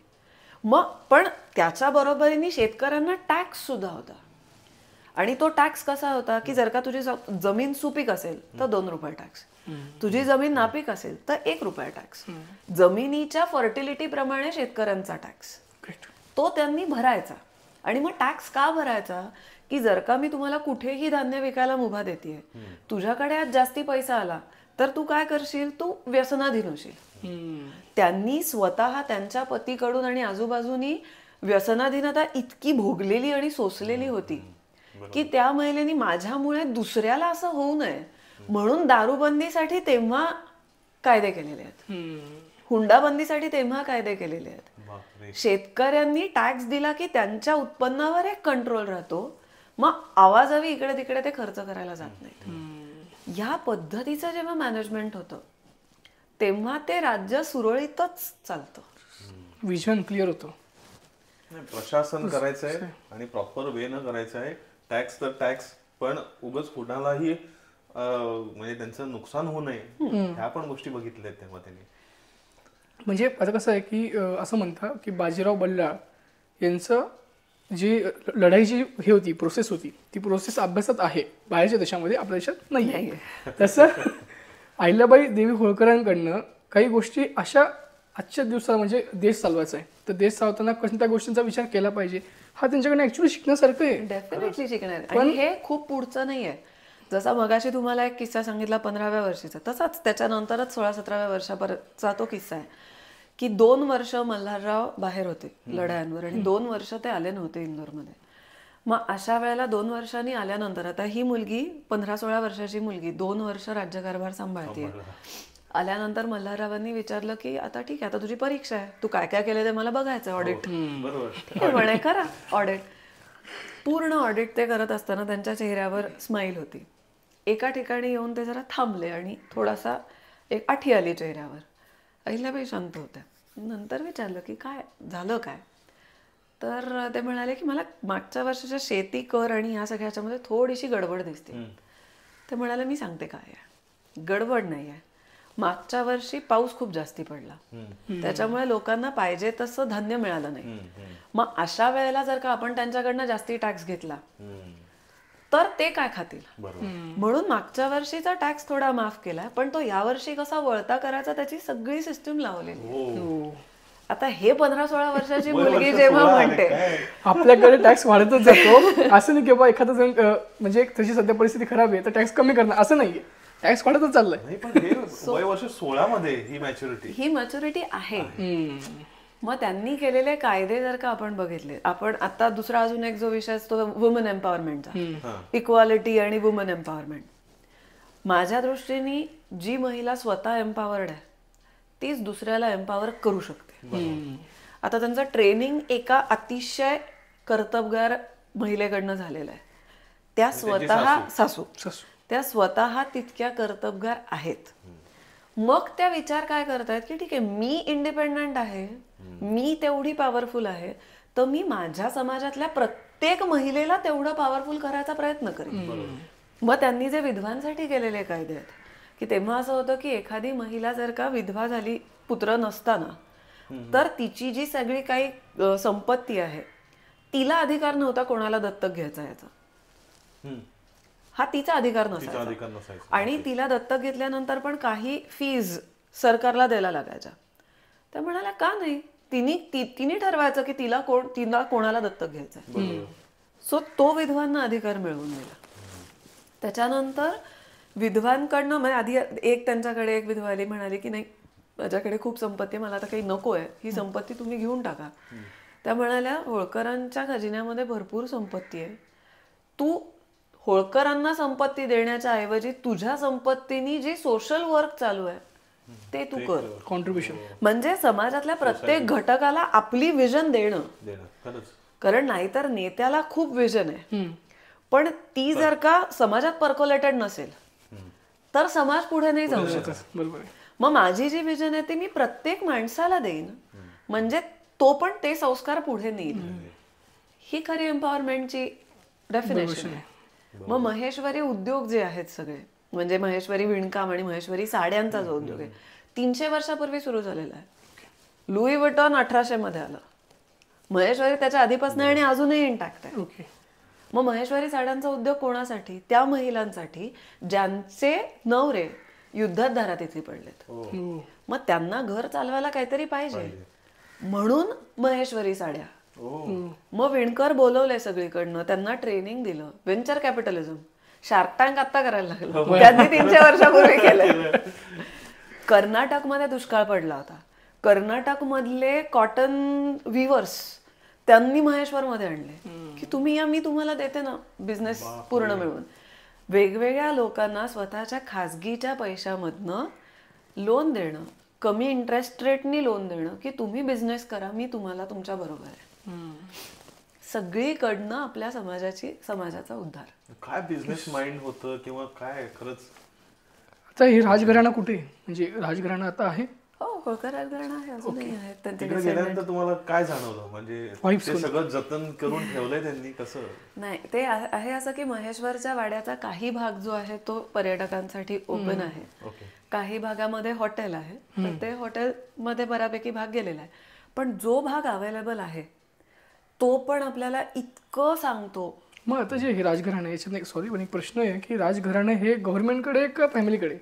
मग पण त्याच्या बरोबरीने शेतकऱ्यांना टॅक्स सुद्धा होता. आणि तो टॅक्स कसा होता की जर का तुझी जमीन सुपीक असेल तर 2 रुपये टॅक्स, तुझी जमीन नापीक असेल तर 1 रुपया टॅक्स. जमिनीच्या फर्टिलिटी प्रमाणे शेतकऱ्यांचा टॅक्स तो त्यांनी भरायचा. आणि मग टॅक्स का भरायचा की जर का मी तुम्हाला कुठेही धान्य विकायला मुभा देतेय, तुझ्याकडे आज जास्ती पैसा आला तर तू काय करशील, तू व्यसनाधीन होशील. त्यांनी स्वतः त्यांच्या पतीकडून आणि आजूबाजूनी व्यसनाधीनता इतकी भोगलेली आणि सोसलेली होती की त्या महिलेनी माझ्यामुळे दुसऱ्याला असं होऊ नये म्हणून दारूबंदीसाठी तेव्हा कायदे केलेले आहेत, हुंडाबंदीसाठी तेव्हा कायदे केलेले आहेत. शेतकऱ्यांनी टॅक्स दिला की त्यांच्या उत्पन्नावर एक कंट्रोल राहतो, मग आवाजावी इकडे तिकडे ते खर्च करायला जात नाहीत. या पद्धतीचं जेव्हा मॅनेजमेंट होतं तेव्हा ते राज्य सुरळीतच चालतं. विजन क्लिअर होतं. प्रशासन करायचंय आणि प्रॉपर वे न करायचं आहे. टॅक्स तर टॅक्स, पण उगाच कुणालाही म्हणजे त्यांचं नुकसान होऊ नये ह्या पण गोष्टी बघितल्या तेव्हा त्यांनी. म्हणजे आता कसं आहे की असं म्हणतात की बाजीराव बल्लाळ यांचं जी लढाईची हे होती प्रोसेस होती ती प्रोसेस अभ्यासात आहे, बाहेरच्या देशामध्ये, आपल्या देशात नाही आहे. तसं अहिल्याबाई देवी होळकरांकडनं काही गोष्टी अशा आजच्या दिवसाला म्हणजे देश चालवायचा आहे, तर देश चालवताना कोणत्या गोष्टींचा विचार केला पाहिजे हा त्यांच्याकडनं ऍक्च्युअली शिकण्यासारखं आहे. डेफिनेटली शिकणार. आणि हे खूप पुढचं नाहीये. जसा मगाशी तुम्हाला एक किस्सा सांगितला 15व्या वर्षीचा, तसाच त्याच्यानंतरच 16-17व्या वर्षापर्यंतचा तो किस्सा आहे की 2 वर्ष मल्हारराव बाहेर होते लढायांवर आणि 2 वर्ष ते आले नव्हते इंदोरमध्ये. मग अशा वेळेला 2 वर्षांनी आल्यानंतर आता ही मुलगी 15-16 वर्षाची मुलगी 2 वर्ष राज्यकारभार सांभाळते. आल्यानंतर मल्हाररावांनी विचारलं की आता ठीक आहे, आता तुझी परीक्षा आहे, तू काय काय केलं ते मला बघायचं, ऑडिट. म्हणे करा ऑडिट. पूर्ण ऑडिट ते करत असताना त्यांच्या चेहऱ्यावर स्माईल होती. एका ठिकाणी येऊन ते जरा थांबले आणि थोडासा एक आठी आली चेहऱ्यावर. अहिल्याबाई शांत होत्या. नंतर विचारलं की काय झालं काय, तर ते म्हणाले की मला मागच्या वर्षाच्या शेती कर आणि ह्या सगळ्याच्यामध्ये थोडीशी गडबड दिसते. ते म्हणाले मी सांगते काय आहे, गडबड नाही आहे. मागच्या वर्षी पाऊस खूप जास्ती पडला, त्याच्यामुळे लोकांना पाहिजे तसं धान्य मिळालं नाही. मग अशा वेळेला जर का आपण त्यांच्याकडनं जास्ती टॅक्स घेतला तर ते काय खातील, म्हणून मागच्या वर्षीचा टॅक्स थोडा माफ केलाय, पण तो यावर्षी कसा वळता करायचा त्याची सगळी सिस्टीम लावलेली. आता हे 15-16 वर्षाची मुलगी जेव्हा म्हणते आपल्याकडे टॅक्स वाढतच जातो, असं नाही की बाबा एखादा जण म्हणजे तशी सध्या परिस्थिती खराब आहे तर टॅक्स कमी करणार, असं नाहीये, टॅक्स वाढतच चाललाय. पण हे वय वर्ष 16 मध्ये ही मॅच्युरिटी आहे. मग त्यांनी केलेले कायदे जर का आपण बघितले, आपण आता दुसरा अजून एक जो विषय असतो वुमन एम्पॉवरमेंटचा, इक्वालिटी आणि वुमन एम्पॉवरमेंट. माझ्या दृष्टीने जी महिला स्वतः एम्पॉवर्ड आहे तीच दुसऱ्याला एम्पॉवर करू शकते. आता त्यांचं ट्रेनिंग एका अतिशय कर्तबगार महिलेकडनं झालेलं आहे. त्या स्वतः सासू त्या स्वतः तितक्या कर्तबगार आहेत. मग त्या विचार काय करतायत की ठीक आहे, मी इंडिपेंडंट आहे, मी तेवढी पॉवरफुल आहे, तर मी माझ्या समाजातल्या प्रत्येक महिलेला तेवढं पॉवरफुल करायचा प्रयत्न करेन. मग त्यांनी जे विधवांसाठी केलेले कायदे आहेत की तेव्हा असं होतं की एखादी महिला जर का विधवा झाली पुत्र नसताना, तर तिची जी सगळी काही संपत्ती आहे तिला अधिकार नव्हता कोणाला दत्तक घ्यायचा याचा. हा तिचा अधिकार नसायचा. आणि तिला दत्तक घेतल्यानंतर पण काही फीज सरकारला द्यायला लागायच्या. त्या म्हणाल्या का नाही, तिने ठरवायचं की तिला कोणाला दत्तक घ्यायचं. सो तो विधवांना अधिकार मिळवून दिला. त्याच्यानंतर विधवांकडनं म्हणजे आधी एक त्यांच्याकडे एक विधवा आली, म्हणाली की नाही माझ्याकडे खूप संपत्ती आहे, मला आता काही नको आहे, ही संपत्ती तुम्ही घेऊन टाका. त्या म्हणाल्या होळकरांच्या खजिन्यामध्ये भरपूर संपत्ती आहे, तू होळकरांना संपत्ती देण्याच्या ऐवजी तुझ्या संपत्तीनी जी सोशल वर्क चालू आहे ते तू कर, कॉन्ट्रीब्युशन. म्हणजे समाजातल्या प्रत्येक घटकाला आपली विजन देणं. कारण नाहीतर नेत्याला खूप विजन आहे, पण ती जर का समाजात पर्कोलेटेड नसेल तर समाज पुढे नाही जाऊ शकत. मग माझी जी विजन आहे ती मी प्रत्येक माणसाला देईन, म्हणजे तो पण ते संस्कार पुढे नेईल. ही खरी एम्पॉवरमेंटची डेफिनेशन आहे. मग महेश्वरी उद्योग जे आहेत सगळे, म्हणजे महेश्वरी विणकाम आणि महेश्वरी साड्यांचा जो उद्योग आहे 300 वर्षापूर्वी सुरू झालेला आहे. लुई विटॉन 1800 मध्ये आलं. महेश्वरी त्याच्या आधीपासून आणि अजूनही इंटॅक्ट आहे. मग महेश्वरी साड्यांचा उद्योग कोणासाठी, त्या महिलांसाठी ज्यांचे नवरे युद्धात धारातीर्थी पडलेत. मग त्यांना घर चालवायला काहीतरी पाहिजे, म्हणून महेश्वरी साड्या. मग विणकर बोलवले सगळीकडनं, त्यांना ट्रेनिंग दिलं. व्हेंचर कॅपिटलिझम, शार्क टँक आता करायला लागलं, त्यांनी 300 वर्षापूर्वी केलं. कर्नाटकमध्ये दुष्काळ पडला होता, कर्नाटक मधले कॉटन व्हिवर्स त्यांनी महेश्वरमध्ये आणले की तुम्ही या, मी तुम्हाला देते ना बिझनेस पूर्ण मिळून. वेगवेगळ्या लोकांना स्वतःच्या खाजगीच्या पैशामधनं लोन देणं, कमी इंटरेस्ट रेटनी लोन देणं की तुम्ही बिझनेस करा, मी तुम्हाला तुमच्या बरोबर आहे. सगळीकडनं आपल्या समाजाचा उद्धार. काय बिझनेस माइंड होतं किंवा काय खरंच. आता हे राजघराणा कुठे, म्हणजे राजघराणा आता आहे? हो, होळकर राजघराणा आहे, अजूनही आहे. तिकडे गेल्यानंतर तुम्हाला काय जाणवलं, म्हणजे ते सगळं जतन करून ठेवलंय त्यांनी कसं? नाही, ते आहे असं की महेश्वरच्या वाड्याचा काही भाग जो आहे तो पर्यटकांसाठी ओपन आहे, काही भागामध्ये हॉटेल आहे, तर ते हॉटेलमध्ये बऱ्यापैकी भाग गेलेला आहे. पण जो भाग अवेलेबल आहे तो पण आपल्याला इतकं सांगतो. मग आता जे हे राजघराणं आहे, याच्यात सॉरी पण एक प्रश्न आहे की राजघराणं हे गव्हर्नमेंटकडे का फॅमिलीकडे?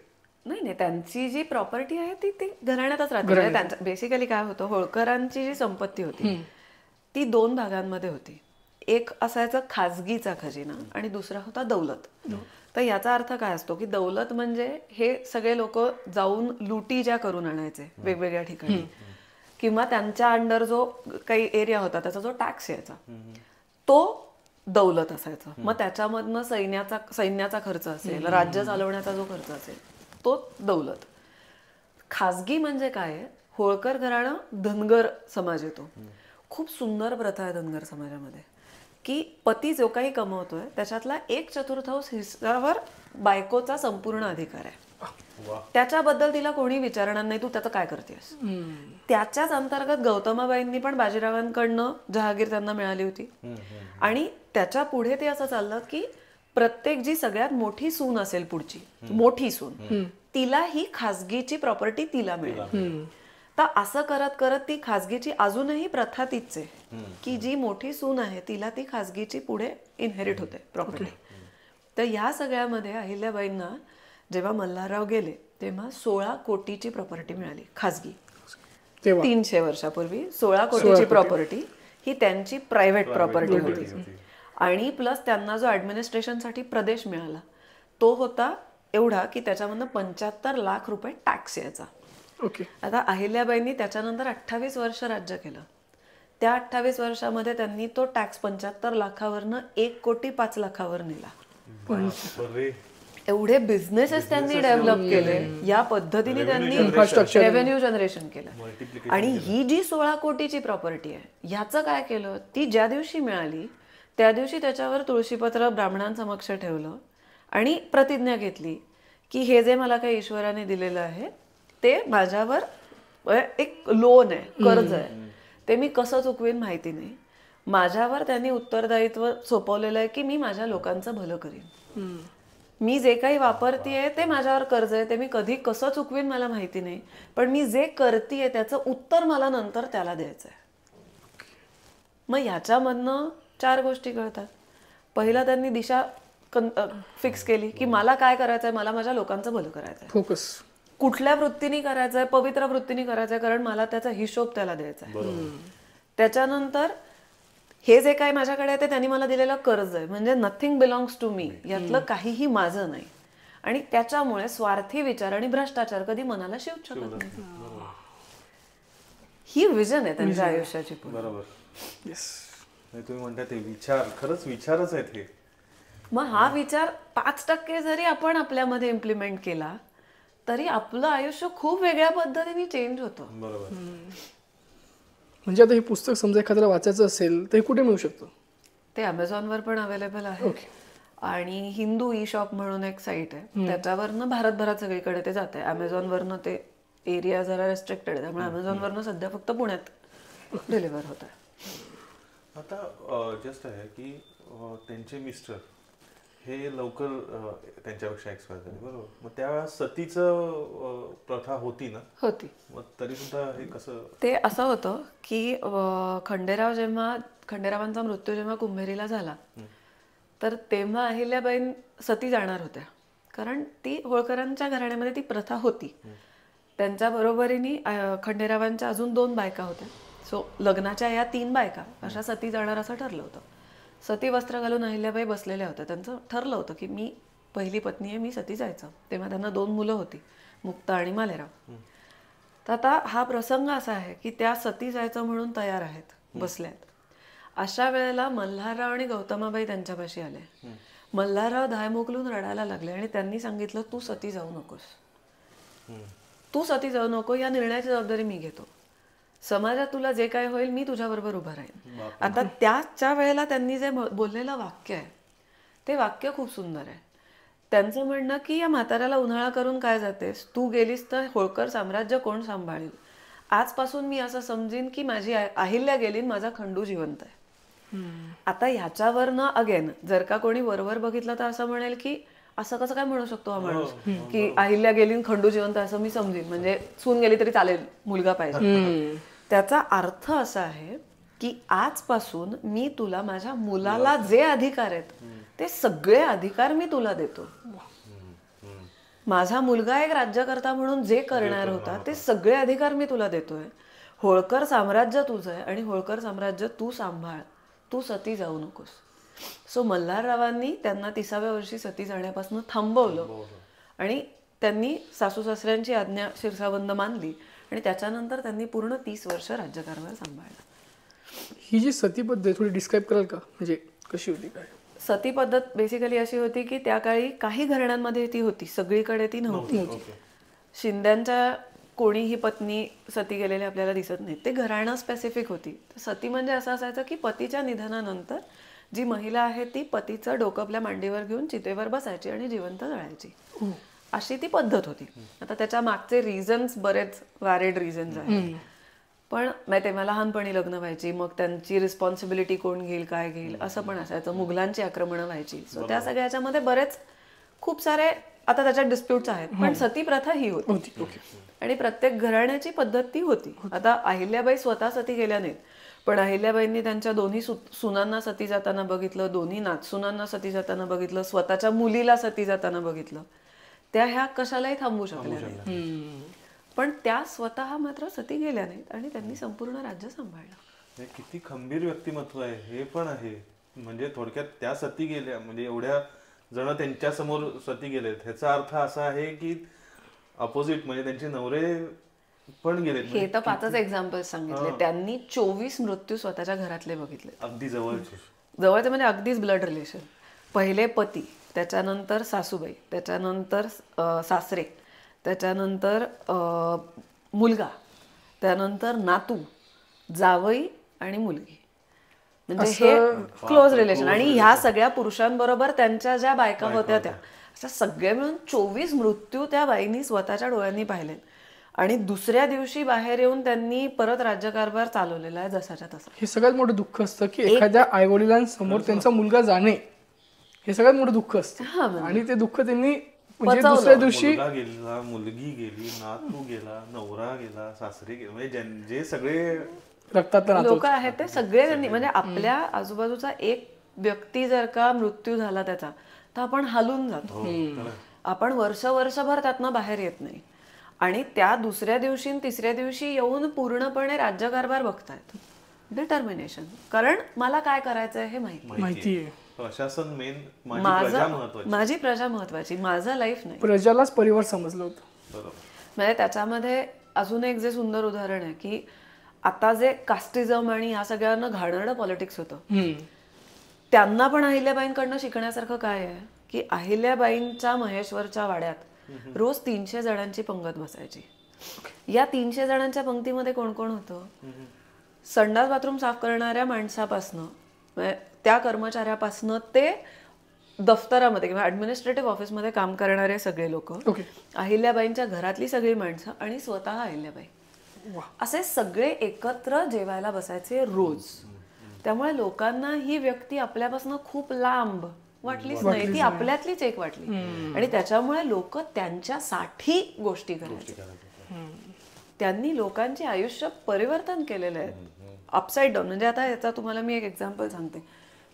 नाही, त्यांची जी प्रॉपर्टी आहे ती घराण्यातच राहते. म्हणजे त्यांचं बेसिकली काय होतं, होळकरांची जी संपत्ती होती ती 2 भागांमध्ये होती. एक असायचा खाजगीचा खजिना आणि दुसरा होता दौलत. तर याचा अर्थ काय असतो की दौलत म्हणजे हे सगळे लोक जाऊन लुटी ज्या करून आणायचे वेगवेगळ्या ठिकाणी, किंवा त्यांच्या अंडर जो काही एरिया होता त्याचा जो टॅक्स यायचा तो दौलत असायचा. मग त्याच्यामधनं सैन्याचा खर्च असेल, राज्य चालवण्याचा जो खर्च असेल तो दौलत. खाजगी म्हणजे काय, होळकर घराणं धनगर समाज येतो. खूप सुंदर प्रथा आहे धनगर समाजामध्ये की पती जो काही कमवतोय त्याच्यातला 1/4 हिस्सावर बायकोचा संपूर्ण अधिकार आहे. त्याच्याबद्दल तिला कोणी विचारणार नाही तू त्याचं काय करतेस. त्याच्याच अंतर्गत गौतमाबाईंनी पण बाजीरावांकडनं जहागीर त्यांना मिळाली होती. आणि त्याच्या पुढे ते असं चाललं की प्रत्येक जी सगळ्यात मोठी सून असेल, पुढची मोठी सून, तिला ही खाजगीची प्रॉपर्टी तिला मिळेल. तर असं करत करत ती खाजगीची अजूनही प्रथा तीच आहे की जी मोठी सून आहे तिला ती खाजगीची पुढे इनहेरिट होते प्रॉपर्टी. तर ह्या सगळ्यामध्ये अहिल्याबाईंना जेव्हा मल्हारराव गेले तेव्हा 16 कोटीची प्रॉपर्टी मिळाली खाजगी. 300 वर्षापूर्वी 16 कोटीची प्रॉपर्टी ही त्यांची प्रायव्हेट प्रॉपर्टी होती. आणि प्लस त्यांना जो ऍडमिनिस्ट्रेशनसाठी प्रदेश मिळाला तो होता एवढा की त्याच्यामधनं 75 लाख रुपये टॅक्स यायचा. आता अहिल्याबाईंनी त्याच्यानंतर 28 वर्ष राज्य केलं. त्या 28 वर्षामध्ये त्यांनी तो टॅक्स 75 लाखावरनं 1,05,00,000 नेला. एवढे बिझनेसेस त्यांनी डेव्हलप केले. या पद्धतीने त्यांनी रेव्हेन्यू जनरेशन केलं. आणि ही जी 16 कोटीची प्रॉपर्टी आहे ह्याचं काय केलं, ती ज्या दिवशी मिळाली त्या दिवशी त्याच्यावर तुळशीपत्र ब्राह्मणांसमक्ष ठेवलं आणि प्रतिज्ञा घेतली की हे जे मला काही ईश्वराने दिलेलं आहे ते माझ्यावर एक लोन आहे, कर्ज आहे, ते मी कसं चुकवीन माहिती नाही. माझ्यावर त्यांनी उत्तरदायित्व सोपवलेलं आहे की मी माझ्या लोकांचं भलं करीन. मी जे काही वापरतीये ते माझ्यावर कर्ज आहे, ते मी कधी कसं चुकवीन मला माहिती नाही, पण मी जे करतीये त्याचं उत्तर मला नंतर त्याला द्यायचं आहे. मग ह्याच्यामधनं 4 गोष्टी कळतात. पहिला त्यांनी दिशा फिक्स केली की मला काय करायचंय, मला माझ्या लोकांचं भलं करायचंय. फोकस कुठल्या वृत्तीने करायचंय, पवित्र वृत्तीने करायचंय, कारण मला त्याचा हिशोब त्याला द्यायचा आहे. त्याच्यानंतर हे जे काय माझ्याकडे आहे ते त्यांनी मला दिलेलं कर्ज आहे, म्हणजे नथिंग बिलॉंग्स टू मी, यातलं काहीही माझं नाही. आणि त्याच्यामुळे स्वार्थी विचार आणि भ्रष्टाचार कधी मनाला शिवू शकत नाही. ही विजन आहे त्यांच्या आयुष्याची. बरोबर. तुम्ही म्हणता ते विचार खरंच विचारच आहेत हे. मग हा विचार 5% जरी आपण आपल्यामध्ये इम्प्लिमेंट केला तरी आपलं आयुष्य खूप वेगळ्या पद्धतीने चेंज होतं. बरोबर. म्हणजे आता हे पुस्तक समजा एखाद्याला वाचायचं असेल तर कुठे मिळू शकतं? ते अमेझॉनवर पण अवेलेबल आहे. आणि हिंदू ई शॉप म्हणून एक साईट आहे, त्याच्यावरनं भारतभरात सगळीकडे ते जाते. अमेझॉनवरनं ते एरिया जरा रेस्ट्रिक्टेड आहे, त्यामुळे अमेझॉनवरनं सध्या फक्त पुण्यात डिलिव्हर होत आहे. आता जस्ट आहे की त्यांचे मिस्टर हे लवकर त्यांच्यापेक्षा एक्सपायर झाले, बरोबर. मग त्यावेळेला सतीचं प्रथा होती ना? होती. मग तरी सुद्धा हे कसं? ते असं होतं की खंडेरावांचा मृत्यू जेव्हा कुंभेरीला झाला तर तेव्हा अहिल्याबाईं सती जाणार होत्या, कारण ती होळकरांच्या घराण्यामध्ये ती प्रथा होती. त्यांच्या बरोबरीने खंडेरावांच्या अजून 2 बायका होत्या. सो लग्नाच्या या 3 बायका अशा सती जाणार असं ठरलं होतं. सती वस्त्र घालून अहिल्याबाई बसलेल्या होत्या. त्यांचं ठरलं होतं की मी पहिली पत्नी आहे, मी सती जायचं. तेव्हा त्यांना 2 मुलं होती, मुक्ता आणि मालेराव. तर आता हा प्रसंग असा आहे की त्या सती जायचं म्हणून तयार आहेत, बसल्यात. अशा वेळेला मल्हारराव आणि गौतमाबाई त्यांच्यापाशी आले. मल्हारराव धायमुकलून रडायला लागले आणि त्यांनी सांगितलं तू सती जाऊ नकोस, तू सती जाऊ नको, या निर्णयाची जबाबदारी मी घेतो. समाजात तुला जे काय होईल मी तुझ्याबरोबर उभं राहीन. आता त्याच्या वेळेला त्यांनी जे बोललेलं वाक्य आहे ते वाक्य खूप सुंदर आहे. त्यांचं म्हणणं की या म्हाताऱ्याला उन्हाळा करून काय जातेस, तू गेलीस तर होळकर साम्राज्य कोण सांभाळील. आजपासून मी असं समजीन की माझी अहिल्या गेली, माझा खंडू जिवंत आहे. आता ह्याच्यावरनं अगेन जर का कोणी वरवर बघितलं तर असं म्हणेल की असं कसं काय म्हणू शकतो हा माणूस की अहिल्या गेली खंडू जिवंत, असं मी समजीन, म्हणजे सून गेली तरी चालेल, मुलगा पाहिजे. त्याचा अर्थ असा आहे की आजपासून मी तुला माझ्या मुलाला जे अधिकार आहेत ते सगळे अधिकार मी तुला देतो. माझा मुलगा एक राज्यकर्ता म्हणून जे करणार होता ते सगळे अधिकार मी तुला देतोय. होळकर साम्राज्य तुझं आहे आणि होळकर साम्राज्य तू सांभाळ, तू सती जाऊ नकोस. सो मल्हाररावांनी त्यांना 30व्या वर्षी सती जाण्यापासून थांबवलं आणि त्यांनी सासू सासऱ्यांची आज्ञा शिरसावंद मानली आणि त्याच्यानंतर त्यांनी पूर्ण 30 वर्ष राज्यकारभार सांभाळला. ही जी सती पद्धत थोडी डिस्क्राईब कराल का, म्हणजे कशी होती काय? सती पद्धत बेसिकली अशी होती की त्या काळी काही घराण्यांमध्ये ती होती, सगळीकडे ती नव्हती. शिंद्यांच्या कोणीही पत्नी सती गेलेली आपल्याला दिसत नाही, ते घराणं स्पेसिफिक होती. सती म्हणजे असं असायचं की पतीच्या निधनानंतर जी महिला आहे ती पतीचं डोकं आपल्या मांडीवर घेऊन चितेवर बसायची आणि जिवंत जळायची, अशी ती पद्धत होती. आता त्याच्या मागचे रिझन्स बरेच व्हॅरिड रिझन्स आहेत, पण तेव्हा लहानपणी लग्न व्हायची, मग त्यांची रिस्पॉन्सिबिलिटी कोण घेईल काय घेईल असं पण असायचं. मुघलांची आक्रमणं व्हायची, सो त्या सगळ्याच्यामध्ये बरेच खूप सारे आता त्याच्यात डिस्प्यूट्स आहेत, पण सती प्रथा ही होती आणि प्रत्येक घराण्याची पद्धत ती होती. आता अहिल्याबाई स्वतः सती गेल्या नाहीत, पण अहिल्याबाईंनी त्यांच्या दोन्ही सुनांना सती जाताना बघितलं, दोन्ही नातसुनांना सती जाताना बघितलं, स्वतःच्या मुलीला सती जाताना बघितलं. त्या ह्या कशालाही थांबू शकल्या नाही, पण त्या स्वतः मात्र सती गेल्या नाहीत आणि त्यांनी संपूर्ण राज्य सांभाळलं. किती खंबीर व्यक्तिमत्व आहे हे पण आहे. म्हणजे थोडक्यात त्या सती गेल्या म्हणजे एवढ्या जण त्यांच्या समोर सती गेलेत, ह्याचा अर्थ असा आहे की अपोजिट म्हणजे त्यांचे नवरे पण गेलेत. हे तर 5च एक्झाम्पल सांगितले. त्यांनी 24 मृत्यू स्वतःच्या घरातले बघितले, अगदी जवळचे म्हणजे अगदीच ब्लड रिलेशन. पहिले पती, त्याच्यानंतर सासूबाई, त्याच्यानंतर सासरे, त्याच्यानंतर मुलगा, त्यानंतर नातू, जावई आणि मुलगी, म्हणजे हे क्लोज रिलेशन. आणि ह्या सगळ्या पुरुषांबरोबर त्यांच्या ज्या बायका होत्या त्या अशा सगळे मिळून 24 मृत्यू त्या बाईंनी स्वतःच्या डोळ्यांनी पाहिले. आणि दुसऱ्या दिवशी बाहेर येऊन त्यांनी परत राज्यकारभार चालवलेला आहे जसाच्या तसा. हे सगळ्यात मोठं दुःख असतं की एखाद्या आईवडिलांसमोर त्यांचा मुलगा जाणे हे सगळ्यात मोठं दुःख असतं, आणि ते दुःख त्यांनी म्हणजे दुसऱ्या दिवशी गेला, मुलगी गेली, नातू गेला, नवरा गेला, सासरे गेले, म्हणजे जे सगळे रक्तातले लोक आहेत ते सगळे त्यांनी, म्हणजे आपल्या आजूबाजूचा एक व्यक्ती जर का मृत्यू झाला त्याचा, तर आपण हालून जातो, आपण वर्षभर त्यातनं बाहेर येत नाही. आणि त्या दुसऱ्या दिवशी तिसऱ्या दिवशी येऊन पूर्णपणे राज्यकारभार बघतायत. डिटर्मिनेशन, कारण मला काय करायचंय हे माहिती आहे. प्रशासन मेन, माझी प्रजा महत्वाची, माझं लाईफ नाही. प्रजालाच परिवार समजलं होतं. म्हणजे त्याच्यामध्ये अजून एक जे सुंदर उदाहरण आहे की आता जे कास्टिझम आणि ह्या सगळ्यांना घाणेरडं पॉलिटिक्स होतं, त्यांना पण अहिल्याबाईंकडनं शिकण्यासारखं काय आहे की अहिल्याबाईंच्या महेश्वरच्या वाड्यात रोज 300 जणांची पंगत बसायची. या 300 जणांच्या पंक्तीमध्ये कोण कोण होतं? संडास बाथरूम साफ करणाऱ्या माणसापासनं, त्या कर्मचाऱ्यापासनं ते दफ्तरामध्ये किंवा ऍडमिनिस्ट्रेटिव्ह ऑफिसमध्ये काम करणारे सगळे लोक, अहिल्याबाईंच्या घरातली सगळी माणसं आणि स्वतः अहिल्याबाई, असे सगळे एकत्र जेवायला बसायचे रोज. त्यामुळे लोकांना ही व्यक्ती आपल्यापासून खूप लांब वाटलीच नाही, ती आपल्यातलीच एक वाटली. आणि त्याच्यामुळे लोक त्यांच्यासाठी गोष्टी करायचे. त्यांनी लोकांचे आयुष्य परिवर्तन केलेलं आहे अपसाइड डाऊन. म्हणजे आता याचा तुम्हाला मी एक एक्झाम्पल सांगते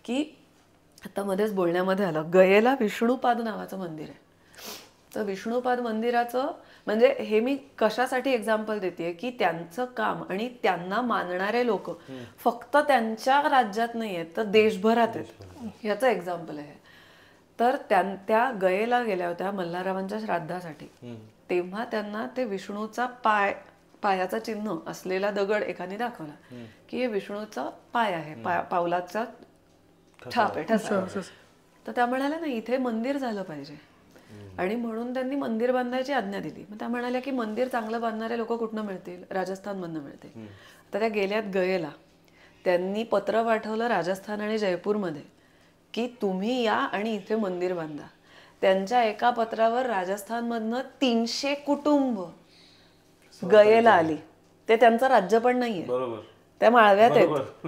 की आता मध्येच बोलण्यामध्ये आलं, गयेला विष्णुपाद नावाचं मंदिर आहे. तर विष्णुपाद मंदिराचं म्हणजे हे मी कशासाठी एक्झाम्पल देते की त्यांचं काम आणि त्यांना मानणारे लोक फक्त त्यांच्या राज्यात नाही आहेत तर देशभरात आहेत, ह्याचं एक्झाम्पल आहे. तर त्या गयेला गेल्या होत्या मल्हाररावांच्या श्राद्धासाठी, तेव्हा त्यांना ते विष्णूचा पायाचा चिन्ह असलेला दगड एकाने दाखवला की हे विष्णूचा पाय आहे, पावलाचा छाप आहे, ठसा. तर त्या म्हणाल्या ना इथे मंदिर झालं पाहिजे, आणि म्हणून त्यांनी मंदिर बांधायची आज्ञा दिली. मग त्या म्हणाल्या की मंदिर चांगलं बांधणारे लोक कुठनं मिळतील? राजस्थानमधनं मिळतील. तर त्या गेल्यात गयेला, त्यांनी पत्र पाठवलं राजस्थान आणि जयपूरमध्ये की तुम्ही या आणि इथे मंदिर बांधा. त्यांच्या एका पत्रावर राजस्थानमधनं 300 कुटुंब गयेला आली. ते त्यांचं राज्य पण नाहीये, त्या माळव्यात आहेत,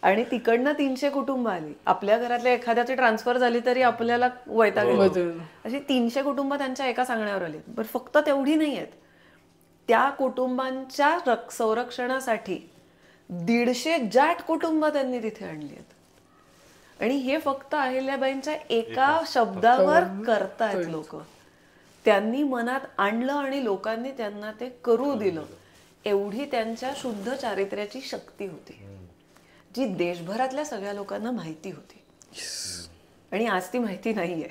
आणि तिकडनं 300 कुटुंब आली. आपल्या घरातल्या एखाद्याची ट्रान्सफर झाली तरी आपल्याला वैताग येतो. अशी 300 कुटुंब त्यांच्या एका सांगण्यावर आली. पण फक्त तेवढी नाही आहेत, त्या कुटुंबांच्या संरक्षणासाठी 150 जाट कुटुंब त्यांनी तिथे आणली आहेत आणि हे फक्त अहिल्याबाईंच्या एका शब्दावर करतायत लोक. त्यांनी मनात आणलं आणि लोकांनी त्यांना ते करू दिलं. एवढी त्यांच्या शुद्ध चारित्र्याची शक्ती होती जी देशभरातल्या सगळ्या लोकांना माहिती होती आणि आज ती माहिती नाहीये.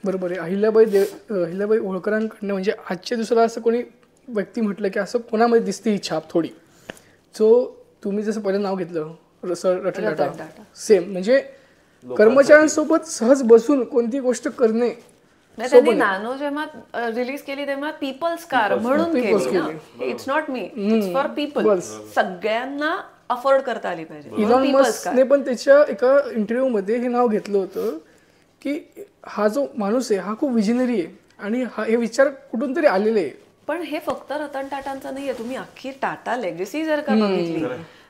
बरोबर आहे. अहिल्याबाई होळकरांकडनं म्हणजे आजच्या दिवसाला असं कोणी व्यक्ती म्हटलं की असं कोणामध्ये दिसते ही छाप थोडी, जो तुम्ही जसं पहिलं नाव घेतलं रतन टाटा, सेम म्हणजे कर्मचाऱ्यांसोबत सहज बसून कोणती गोष्ट करणे. त्यांनी नानो जेव्हा रिलीज केली तेव्हा पीपल्स कार म्हणून केली. It's not me, it's for people. सगळ्यांना अफोर्ड करता आली पाहिजे. इलॉन मस्कने पण त्याच्या एका इंटरव्ह्यू मध्ये हे नाव घेतलं होतं की हा जो माणूस आहे हा खूप विजनरी आहे आणि हे विचार कुठून तरी आलेले आहे. पण हे फक्त रतन टाटांचं नाहीये. तुम्ही अख्खी टाटा लेगसी जर का बघितली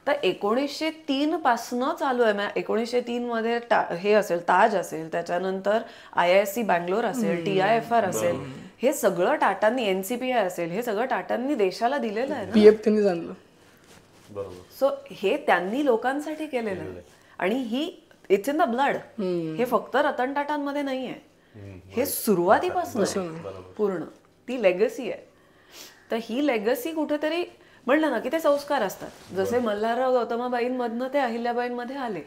तर 1903 पासनं चालू आहे. 1903 मध्ये हे असेल ताज असेल, त्याच्यानंतर IISc बँगलोर असेल, TIFR असेल, हे सगळं टाटांनी, NCPI असेल, हे सगळं टाटांनी देशाला दिलेलं आहे ना. PF त्यांनी जाणलं. सो हे त्यांनी लोकांसाठी केलेलं आहे आणि ही इट्स इन द ब्लड. हे फक्त रतन टाटांमध्ये नाहीये, हे सुरुवातीपासून पूर्ण ती लेगसी आहे. तर ही लेगसी कुठेतरी म्हणलं ना की ते संस्कार असतात. जसे मल्हारराव गौतमाबाईंमधनं ते अहिल्याबाईंमध्ये आले,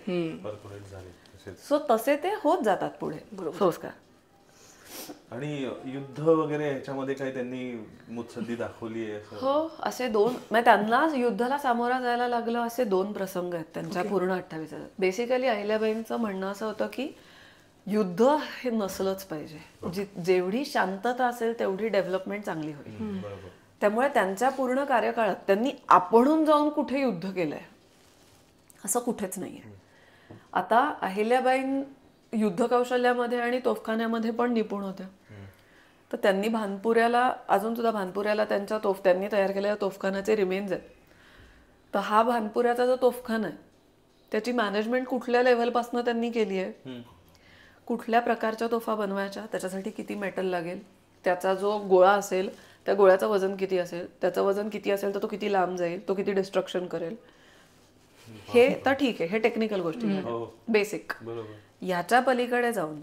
सो तसे ते होत जातात पुढे संस्कार. आणि युद्ध वगैरे ह्याच्यामध्ये काही त्यांनी मुत्सद्दी दाखवली आहे? हो, असे दोन, म्हणजे त्यांना युद्धाला सामोरा जायला लागलं असे 2 प्रसंग आहेत त्यांच्या पूर्ण 28. बेसिकली अहिल्याबाईंचं म्हणणं असं होतं की युद्ध हे नसलंच पाहिजे. जेवढी शांतता असेल तेवढी डेव्हलपमेंट चांगली होईल. त्यामुळे त्यांच्या पूर्ण कार्यकाळात त्यांनी आपणहून जाऊन कुठे युद्ध केलंय असं कुठेच नाहीये. आता अहिल्याबाई युद्ध कौशल्यामध्ये आणि तोफखान्यामध्ये पण निपुण होत्या. तर त्यांनी भानपुऱ्याला, अजून सुद्धा भानपुऱ्याला त्यांच्या त्यांनी तयार केलेल्या तोफखान्याचे रिमेन्स आहेत. तर हा भानपुऱ्याचा जो तोफखाना आहे त्याची मॅनेजमेंट कुठल्या लेव्हलपासून त्यांनी केली आहे, कुठल्या प्रकारच्या तोफा बनवायच्या, त्याच्यासाठी किती मेटल लागेल, त्याचा जो गोळा असेल त्या गोळ्याचं वजन किती असेल, त्याचं वजन किती असेल तर तो किती लांब जाईल, तो किती डिस्ट्रक्शन करेल, हे तर ठीक आहे, हे टेक्निकल गोष्टी बेसिक. याच्या पलीकडे जाऊन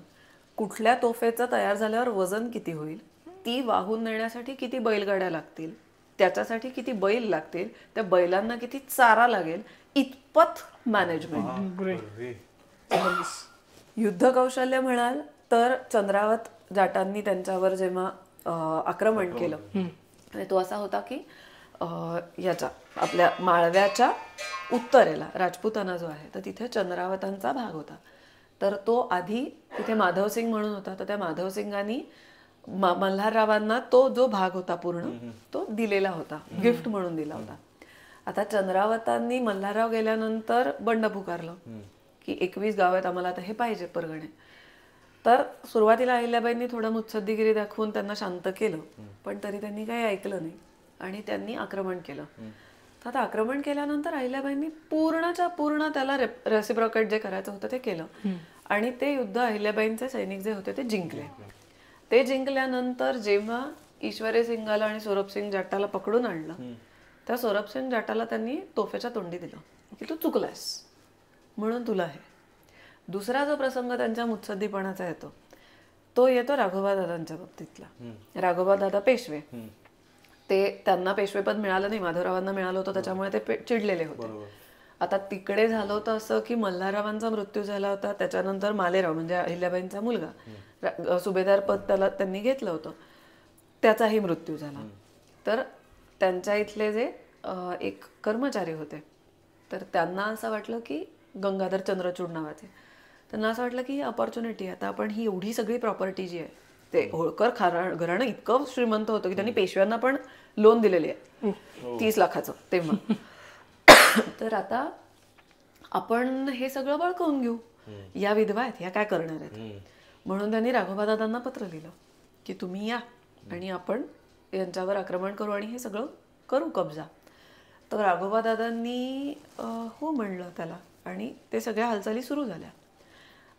कुठल्या तोफेचं तयार झाल्यावर वजन किती होईल, ती वाहून नेण्यासाठी किती बैलगाड्या लागतील, त्याच्यासाठी किती बैल लागतील, त्या बैलांना किती चारा लागेल, इतपत मॅनेजमेंट. युद्ध कौशल्य म्हणाल तर चंद्रावत जाटांनी त्यांच्यावर जेव्हा आक्रमण केलं आणि तो असा होता की याच्या आपल्या माळव्याच्या उत्तरेला राजपुताना जो आहे तर तिथे चंद्रावतांचा भाग होता. तर तो आधी तिथे माधवसिंग म्हणून होता. तर त्या माधवसिंगांनी मल्हाररावांना तो जो भाग होता पूर्ण तो दिलेला होता, गिफ्ट म्हणून दिला होता. आता चंद्रावतांनी मल्हारराव गेल्यानंतर बंड पुकारलं की 21 गाव आहेत, आम्हाला आता हे पाहिजे परगणे. तर सुरुवातीला अहिल्याबाईंनी थोडं मुत्सद्दीगिरी दाखवून त्यांना शांत केलं, पण तरी त्यांनी काही ऐकलं नाही आणि त्यांनी आक्रमण केलं. तर आता आक्रमण केल्यानंतर अहिल्याबाईंनी पूर्णच्या पूर्ण त्याला रेसिप्रोकेट जे करायचं होतं ते केलं आणि ते युद्ध अहिल्याबाईंचे सैनिक जे होते ते जिंकले. ते जिंकल्यानंतर जेव्हा ईश्वरी सिंगाला आणि सोरबसिंग जाटाला पकडून आणलं, त्या सोरबसिंग जाटाला त्यांनी तोफेच्या तोंडी दिलं की तू चुकलास म्हणून तुला हे. दुसरा जो प्रसंग त्यांच्या मुत्सद्दीपणाचा येतो तो येतो राघोबा दादांच्या बाबतीतला. राघोबा दादा पेशवे, ते त्यांना पेशवेपद मिळालं नाही, माधवरावांना मिळालं होतं, त्याच्यामुळे ते चिडलेले होते. आता तिकडे झालं होतं असं की मल्हाररावांचा मृत्यू झाला होता, त्याच्यानंतर मालेराव म्हणजे अहिल्याबाईंचा मुलगा सुभेदार पद त्यांनी घेतलं होतं, त्याचाही मृत्यू झाला. तर त्यांच्या इथले जे एक कर्मचारी होते तर त्यांना असं वाटलं की गंगाधर चंद्रचूड नावाचे, त्यांना असं वाटलं की ही अपॉर्च्युनिटी, आता आपण ही एवढी सगळी प्रॉपर्टी जी आहे, ते होळकर घराणं इतकं श्रीमंत होतं की त्यांनी पेशव्यांना पण लोन दिलेली आहे 30 लाखाचं तेव्हा. तर आता आपण हे सगळं बळकावून घेऊ, या विधवा आहेत ह्या काय करणार आहेत, म्हणून त्यांनी राघोबादादांना पत्र लिहिलं की तुम्ही या आणि आपण यांच्यावर आक्रमण करू आणि हे सगळं करू कब्जा. तर राघोबादादांनी हो म्हणलं त्याला आणि ते सगळ्या हालचाली सुरू झाल्या.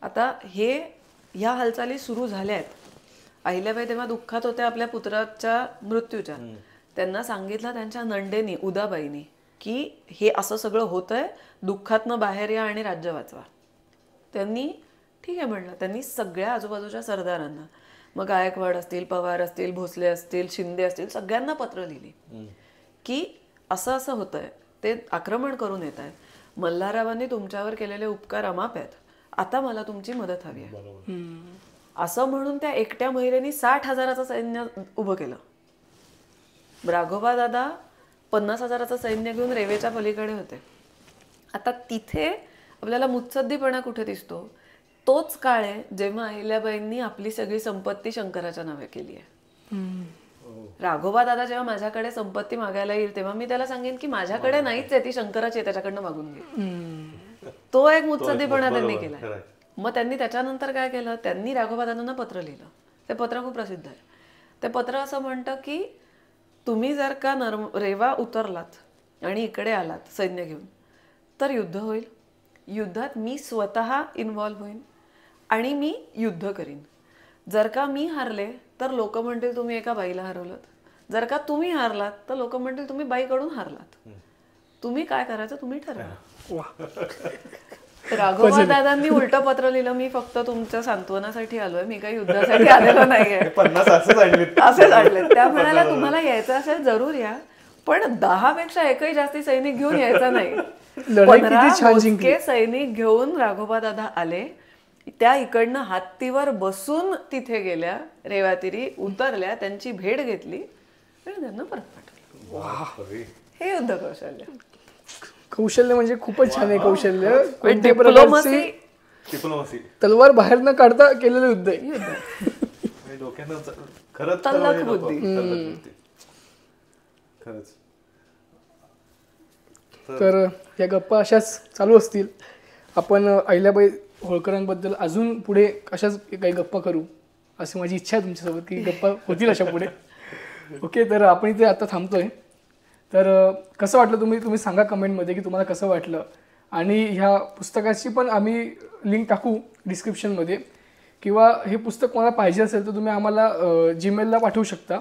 आता ह्या हालचाली सुरू झाल्या आहेत. अहिल्याबाई तेव्हा दुःखात होत्या आपल्या पुत्राच्या मृत्यूच्या. त्यांना सांगितलं त्यांच्या नंडेनी उदाबाईनी की हे असं सगळं होतंय, दुःखातनं बाहेर या आणि राज्य वाचवा. त्यांनी ठीक आहे म्हणलं. त्यांनी सगळ्या आजूबाजूच्या सरदारांना, मग गायकवाड असतील, पवार असतील, भोसले असतील, शिंदे असतील, सगळ्यांना पत्र लिहिली की असं असं होतंय, ते आक्रमण करून येत आहेत, मल्हाररावांनी तुमच्यावर केलेले उपकार अमाप आहेत, आता मला तुमची मदत हवी आहे. असं म्हणून त्या एकट्या महिलेनी 60,000चं सैन्य उभं केलं. राघोबा दादा 50,000चं सैन्य घेऊन रेवेच्या पलीकडे होते. आता तिथे आपल्याला मुत्सद्दीपणा कुठे दिसतो? तोच काळ आहे जेव्हा अहिल्याबाईंनी आपली सगळी संपत्ती शंकराच्या नावे केली आहे. राघोबा दादा जेव्हा माझ्याकडे संपत्ती मागायला येईल तेव्हा मी त्याला सांगेन की माझ्याकडे नाहीच आहे, ती शंकराची आहे, त्याच्याकडनं मागून घे. तो एक मुत्सद्दीपणा त्यांनी केला. मग त्यांनी त्याच्यानंतर काय केलं? त्यांनी राघोबा दादांना पत्र लिहिलं. ते पत्र खूप प्रसिद्ध आहे. ते पत्र असं म्हणतं की तुम्ही जर का रेवा उतरलात आणि इकडे आलात सैन्य घेऊन तर युद्ध होईल. युद्धात मी स्वतः इन्व्हॉल्व्ह होईन आणि मी युद्ध करीन. जर का मी हारले तर लोक म्हणतील तुम्ही एका बाईला हरवलं. जर का तुम्ही हारलात तर लोक म्हणतील तुम्ही बाईकडून हारलात. तुम्ही काय करायचं तुम्ही ठरवा. राघोबा दादांनी उलटं पत्र लिहिलं, मी फक्त तुमच्या सांत्वनासाठी आलोय, मी काही युद्धासाठी आलेलो नाहीये. असेच आणले. त्या म्हणाला तुम्हाला यायचं असेल जरूर या, पण 10 पेक्षा एकही जास्ती सैनिक घेऊन यायचा नाही. 15 मोजके सैनिक घेऊन राघोबा दादा आले. त्या इकडनं हत्तीवर बसून तिथे गेल्या, रेवातीरी उतरल्या, त्यांची भेट घेतली आणि त्यांना परत पाठवलं. हे युद्ध कौशल्य. कौशल्य म्हणजे खूपच छान आहे. कौशल्य डिप्लोमसी, तलवार बाहेर न काढता केलेलं युद्ध आहे. तल्लख बुद्धी. तर या गप्पा अशाच चालू असतील. आपण अहिल्याबाई होळकरांबद्दल अजून पुढे अशाच काही गप्पा करू अशी माझी इच्छा आहे तुमच्यासोबत, की गप्पा होतील अशा पुढे. ओके, तर आपण इथे आता थांबतोय. तर कसं वाटलं तुम्ही सांगा कमेंटमध्ये की तुम्हाला कसं वाटलं. आणि ह्या पुस्तकाची पण आम्ही लिंक टाकू डिस्क्रिप्शनमध्ये, किंवा हे पुस्तक कोणाला पाहिजे असेल तर तुम्ही आम्हाला जीमेलला पाठवू शकता,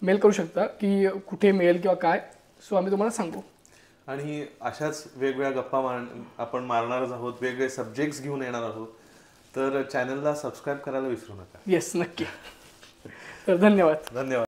मेल करू शकता की कुठे मिळेल किंवा काय. सो आम्ही तुम्हाला सांगू. आणि अशाच वेगवेगळ्या गप्पा आपण मारणारच आहोत, वेगवेगळे सब्जेक्ट्स घेऊन येणार आहोत. तर चॅनलला सबस्क्राईब करायला विसरू नका. येस, नक्की. तर धन्यवाद.